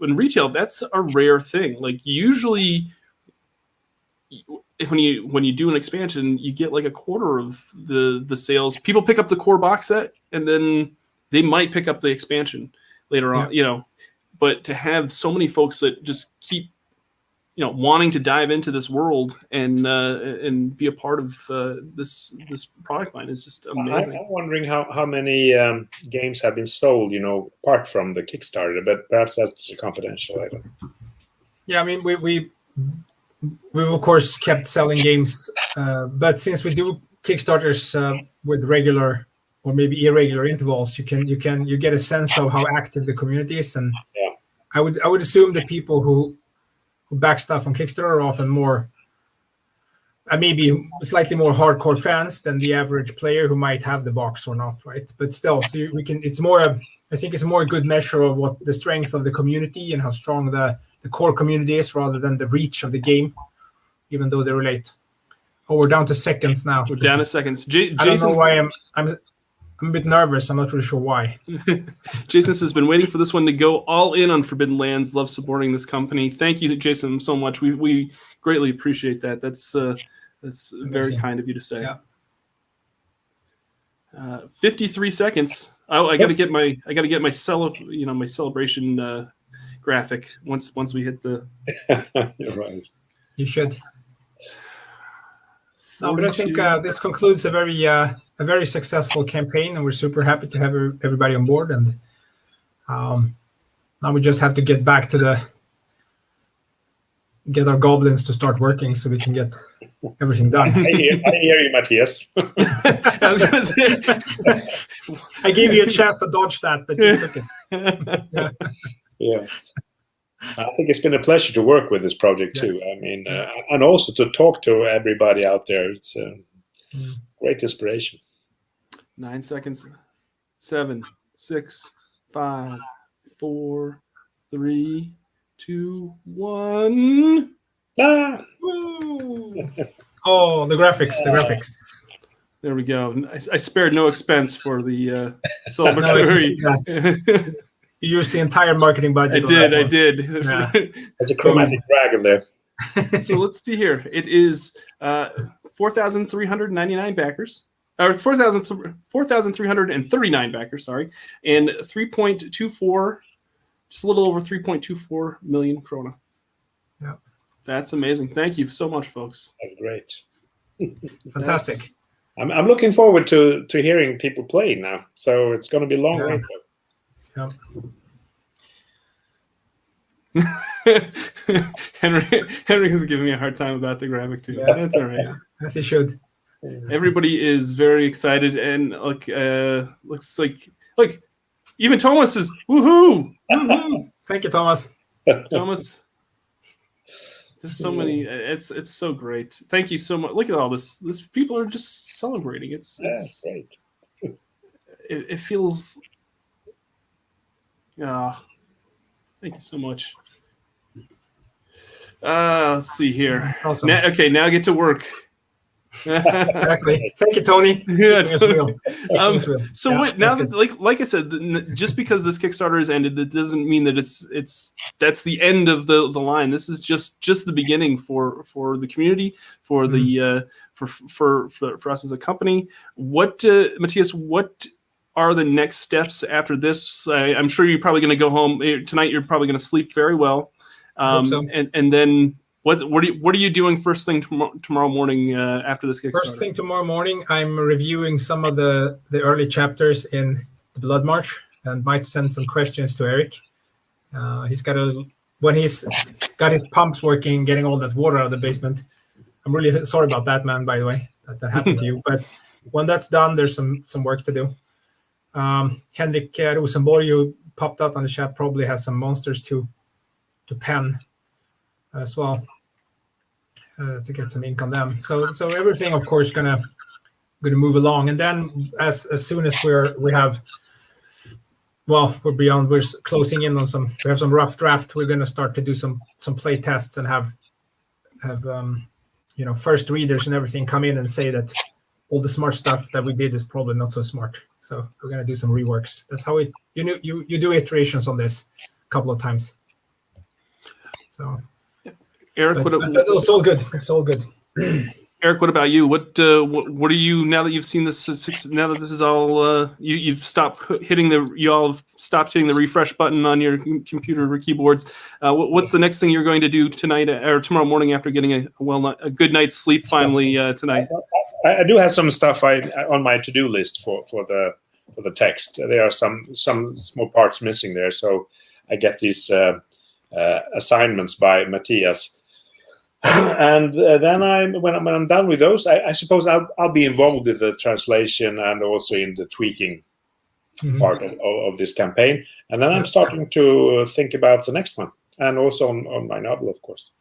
in retail, that's a rare thing. Like usually, when you do an expansion, you get like a quarter of the sales. People pick up the core box set, and then they might pick up the expansion later on. But to have so many folks that just keep wanting to dive into this world and be a part of this product line is just amazing. I'm wondering how many games have been sold, apart from the Kickstarter, but perhaps that's a confidential item. Yeah, I mean, we of course kept selling games, but since we do Kickstarters with regular or maybe irregular intervals, you get a sense of how active the community is, and I would assume that people who back stuff on Kickstarter are often more, maybe slightly more hardcore fans than the average player who might have the box or not, right? But still, so it's more I think it's a more good measure of what the strength of the community and how strong the core community is, rather than the reach of the game, even though they relate. Oh, we're down to seconds now. We're down to seconds. I don't know why I'm a bit nervous. I'm not really sure why. Jason has been waiting for this one to go all in on Forbidden Lands. Love supporting this company. Thank you, Jason, so much. We greatly appreciate that. That's very kind of you to say. Yeah. 53 seconds. I got to get my my celebration graphic once we hit the. You're right. You should. No, but I think this concludes a very successful campaign, and we're super happy to have everybody on board. And now we just have to get back to get our goblins to start working, so we can get everything done. I hear you, Mattias. I was going to say, I gave you a chance to dodge that, but you took it. Yeah. I think it's been a pleasure to work with this project too. I mean, and also to talk to everybody out there. It's great inspiration. 9 seconds. 7, 6, 5, 4, 3, 2, 1. Ah! Oh, the graphics. There we go. I spared no expense for the celebratory. You used the entire marketing budget. I did. Yeah. There's a chromatic dragon there. So let's see here. It is 4,399 backers, or 4,339 backers, sorry, and 3.24, just a little over 3.24 million krona. Yeah. That's amazing. Thank you so much, folks. That's great. Fantastic. I'm looking forward to hearing people play now. So it's going to be a long way. Yeah. Henry is giving me a hard time about the graphic too. Yeah. That's all right. Yeah. As he should. Everybody is very excited, and looks like even Tomas is woohoo! Woohoo! Thank you, Thomas. Tomas, there's so many. It's so great. Thank you so much. Look at all this. This people are just celebrating. It's great. It feels. Thank you so much. Let's see here. Awesome. Now I get to work. Exactly. Thank you, Tony. Yeah, Totally. So Yeah, wait, now that's that, like I said, just because this Kickstarter has ended, that doesn't mean that that's the end of the line. This is just the beginning for the community, for the for us as a company. What Mattias, what are the next steps after this? I'm sure you're probably going to go home tonight. You're probably going to sleep very well, Hope so. and then. What are you doing first thing tomorrow morning after this Kickstarter? First thing tomorrow morning, I'm reviewing some of the early chapters in the Bloodmarch and might send some questions to Erik. When he's got his pumps working, getting all that water out of the basement. I'm really sorry about that, man, by the way, that happened to you. But when that's done, there's some work to do. Henrik Rosenborg, who popped out on the chat, probably has some monsters to pen as well, to get some ink on them. So everything, of course, gonna move along. And then as soon as we're closing in on we have some rough draft. We're gonna start to do some play tests and have first readers and everything come in and say that all the smart stuff that we did is probably not so smart. So we're gonna do some reworks. That's how you do iterations on this a couple of times. So. Erik, it's all good. It's all good. Erik, what about you? What are you, now that you've seen this? Now that this is all, you've stopped hitting the refresh button on your computer or keyboards. What's the next thing you're going to do tonight or tomorrow morning after getting a good night's sleep finally tonight? I do have some stuff on my to-do list for the text. There are some small parts missing there, so I get these assignments by Mattias. And then when I'm done with those, I suppose I'll be involved in the translation and also in the tweaking part of this campaign. And then I'm starting to think about the next one, and also on my novel, of course.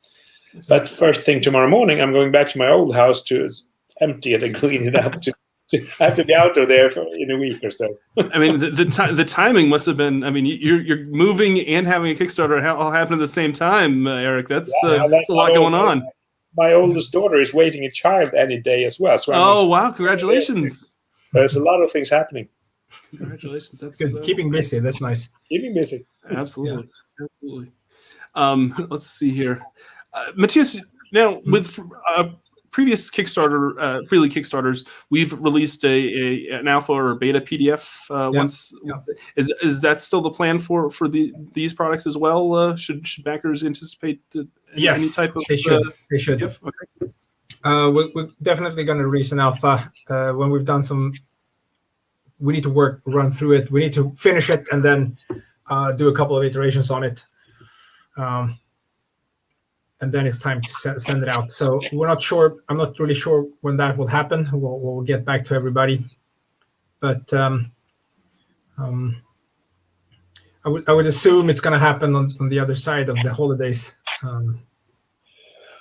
But first thing tomorrow morning, I'm going back to my old house to empty it and clean it up. I have to be out of there in a week or so. I mean, the timing must have been. I mean, you're moving and having a Kickstarter all happen at the same time, Erik. That's a lot going on. My oldest daughter is waiting a child any day as well. So wow! Congratulations. There's a lot of things happening. Congratulations. That's good. Keeping busy. That's nice. Keeping busy. Absolutely. Yeah. Absolutely. Let's see here, Mattias. Now with. Previous Kickstarter, freely Kickstarters, we've released an alpha or a beta PDF once. Is that still the plan for these products as well? Should backers anticipate any type of? They should. They should. Okay. We're definitely going to release an alpha when we've done some. We need to run through it. We need to finish it and then do a couple of iterations on it. And then it's time to send it out. So we're not sure. I'm not really sure when that will happen. We'll get back to everybody. But I would assume it's going to happen on the other side of the holidays.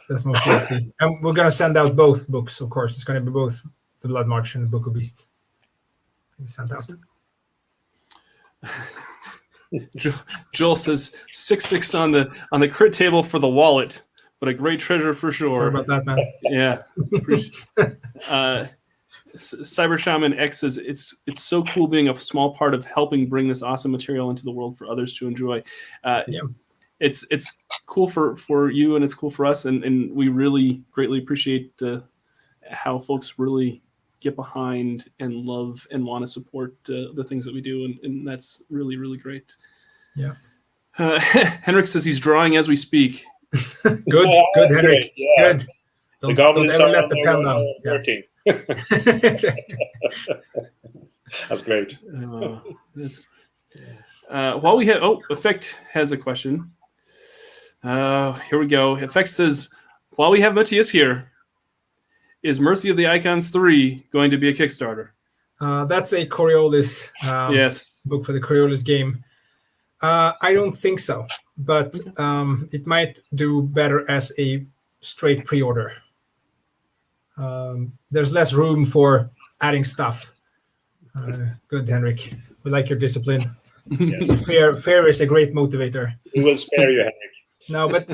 That's most likely. And we're going to send out both books, of course. It's going to be both the Bloodmarch and the Book of Beasts. We sent out. Joel says 6/6 on the crit table for the wallet, but a great treasure for sure. Sorry about that, man. Yeah. Cyber Shaman X says it's so cool being a small part of helping bring this awesome material into the world for others to enjoy. It's cool for you, and it's cool for us, and we really greatly appreciate how folks really get behind and love and want to support the things that we do, and that's really, really great. Yeah. Henrik says he's drawing as we speak. Good, Henrik. Yeah. Good. The goblins don't ever are let the pen down. working. That's great. While we have, Effect has a question. Here we go. Effect says, while we have Mattias here, is Mercy of the Icons 3 going to be a Kickstarter? That's a Coriolis yes. book for the Coriolis game. I don't think so, but it might do better as a straight pre-order. There's less room for adding stuff. Good, Henrik. We like your discipline. Yes. Fear is a great motivator. We will spare you, Henrik. No, but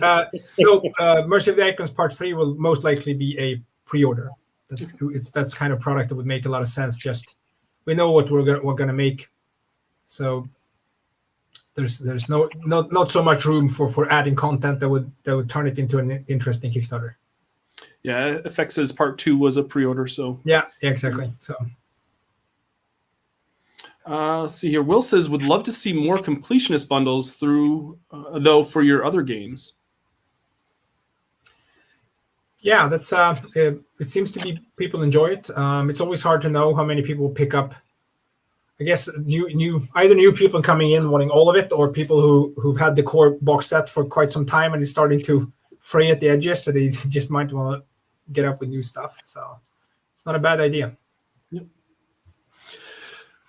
Mercy of the Icons Part 3 will most likely be a pre-order. That's kind of product that would make a lot of sense. Just we know what we're gonna make, so there's not so much room for adding content that would turn it into an interesting Kickstarter. Yeah, Effect says Part 2 was a pre-order, so yeah, exactly. So let's see here. Will says would love to see more completionist bundles through though for your other games. Yeah, that's it seems to be people enjoy it. It's always hard to know how many people pick up. I guess either new people coming in wanting all of it, or people who've had the core box set for quite some time and it's starting to fray at the edges, so they just might want to get up with new stuff. So it's not a bad idea. Yep.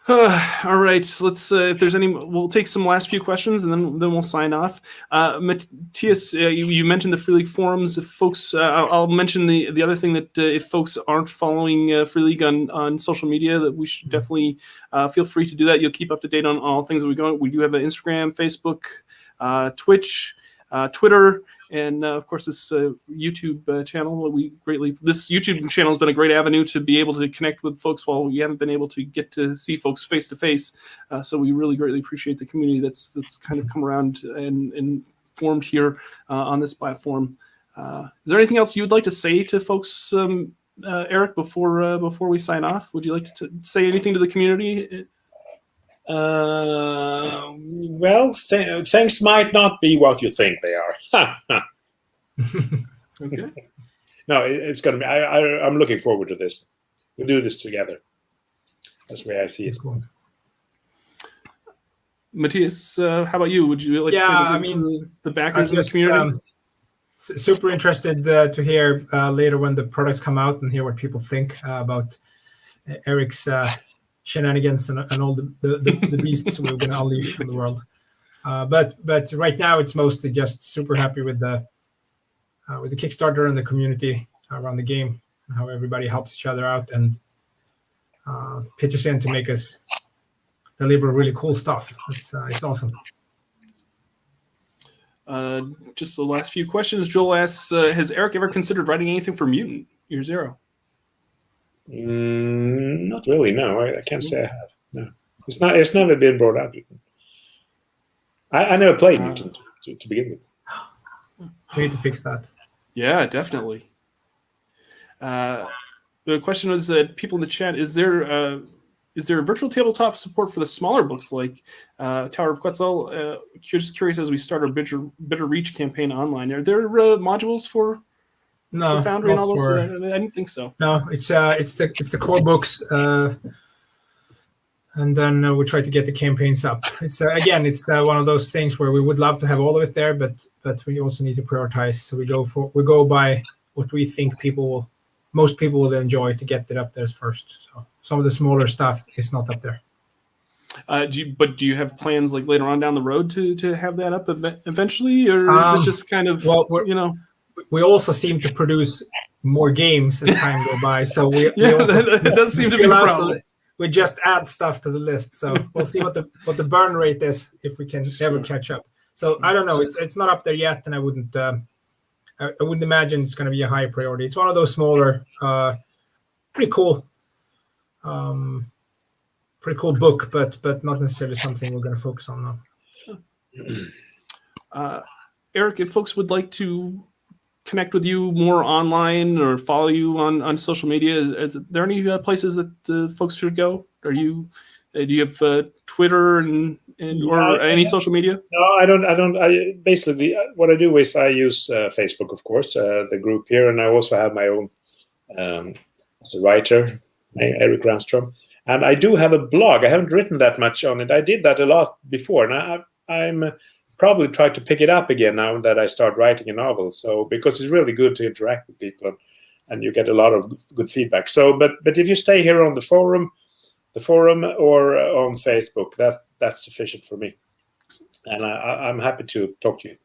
All right, let's. If there's any, we'll take some last few questions and then we'll sign off. Mattias, you mentioned the Free League forums. If folks, I'll mention the other thing that if folks aren't following Free League on social media, that we should definitely feel free to do that. You'll keep up to date on all things that we go. We do have an Instagram, Facebook, Twitch, Twitter. And of course, this YouTube channel. This YouTube channel has been a great avenue to be able to connect with folks while we haven't been able to get to see folks face to face. So we really greatly appreciate the community that's kind of come around and formed here on this platform. Is there anything else you would like to say to folks, Erik, before we sign off? Would you like to say anything to the community? Well, things might not be what you think they are. Okay. No, it's going to be. I'm looking forward to this. We'll do this together. That's the way I see it. Cool. Mattias, how about you? Would you like to say anything to the backers of the community? Super interested to hear later when the products come out and hear what people think about Erik's shenanigans and all the beasts we're going to unleash on the world. But right now it's mostly just super happy with the Kickstarter and the community around the game, and how everybody helps each other out and pitches in to make us deliver really cool stuff. It's awesome. Just the last few questions. Joel asks, has Erik ever considered writing anything for Mutant Year Zero? Not really. No, I can't say I have. No, it's never been brought up. I never played Mutant to begin with. We need to fix that. Yeah, definitely. The question was people in the chat: is there virtual tabletop support for the smaller books like Tower of Quetzal? Just curious, as we start our Bitter Reach campaign online, are there modules for? No, Foundry and all those? I didn't think so. No, it's the core books, and then we try to get the campaigns up. It's one of those things where we would love to have all of it there, but we also need to prioritize. So we go by what we think most people will enjoy to get it up there first. So some of the smaller stuff is not up there. Do you have plans like later on down the road to have that up eventually, or is it just kind of We also seem to produce more games as time go by, so it does seem to be a problem. We just add stuff to the list, so we'll see what the burn rate is if we can ever catch up. So I don't know. It's not up there yet, and I wouldn't imagine it's going to be a high priority. It's one of those smaller, pretty cool Pretty cool book, but not necessarily something we're going to focus on now. Erik, if folks would like to connect with you more online or follow you on social media, is there any places that folks should go? Are you do you have Twitter and or any social media? No, I don't. I basically what I do is I use Facebook, of course, the group here, and I also have my own as a writer, Erik Granström, and I do have a blog. I haven't written that much on it. I did that a lot before, and I'm probably try to pick it up again now that I start writing a novel. So because it's really good to interact with people, and you get a lot of good feedback. So, but if you stay here on the forum or on Facebook, that's sufficient for me, and I'm happy to talk to you.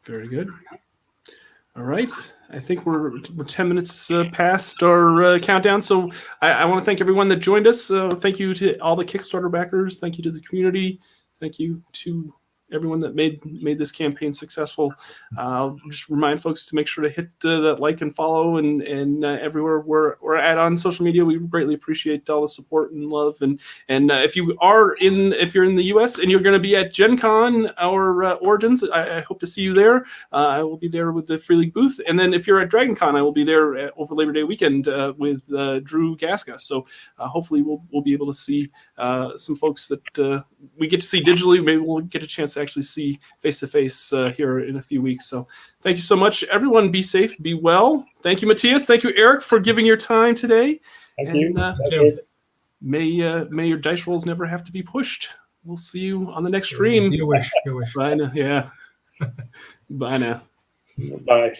Very good. All right, I think we're 10 minutes past our countdown. So I want to thank everyone that joined us. Thank you to all the Kickstarter backers. Thank you to the community. Thank you to everyone that made this campaign successful. I'll just remind folks to make sure to hit that like and follow and everywhere we're at on social media. We greatly appreciate all the support and love. And if you're in the US and you're going to be at Gen Con or Origins, I hope to see you there. I will be there with the Free League booth. And then if you're at Dragon Con, I will be there over Labor Day weekend with Drew Gaska. So hopefully we'll be able to see some folks that we get to see digitally. Maybe we'll get a chance to actually see face-to-face here in a few weeks. So thank you so much. Everyone be safe, be well. Thank you, Mattias. Thank you, Erik, for giving your time today. Thank you. May your dice rolls never have to be pushed. We'll see you on the next stream. You wish. Bye now. Yeah. Bye now. Bye.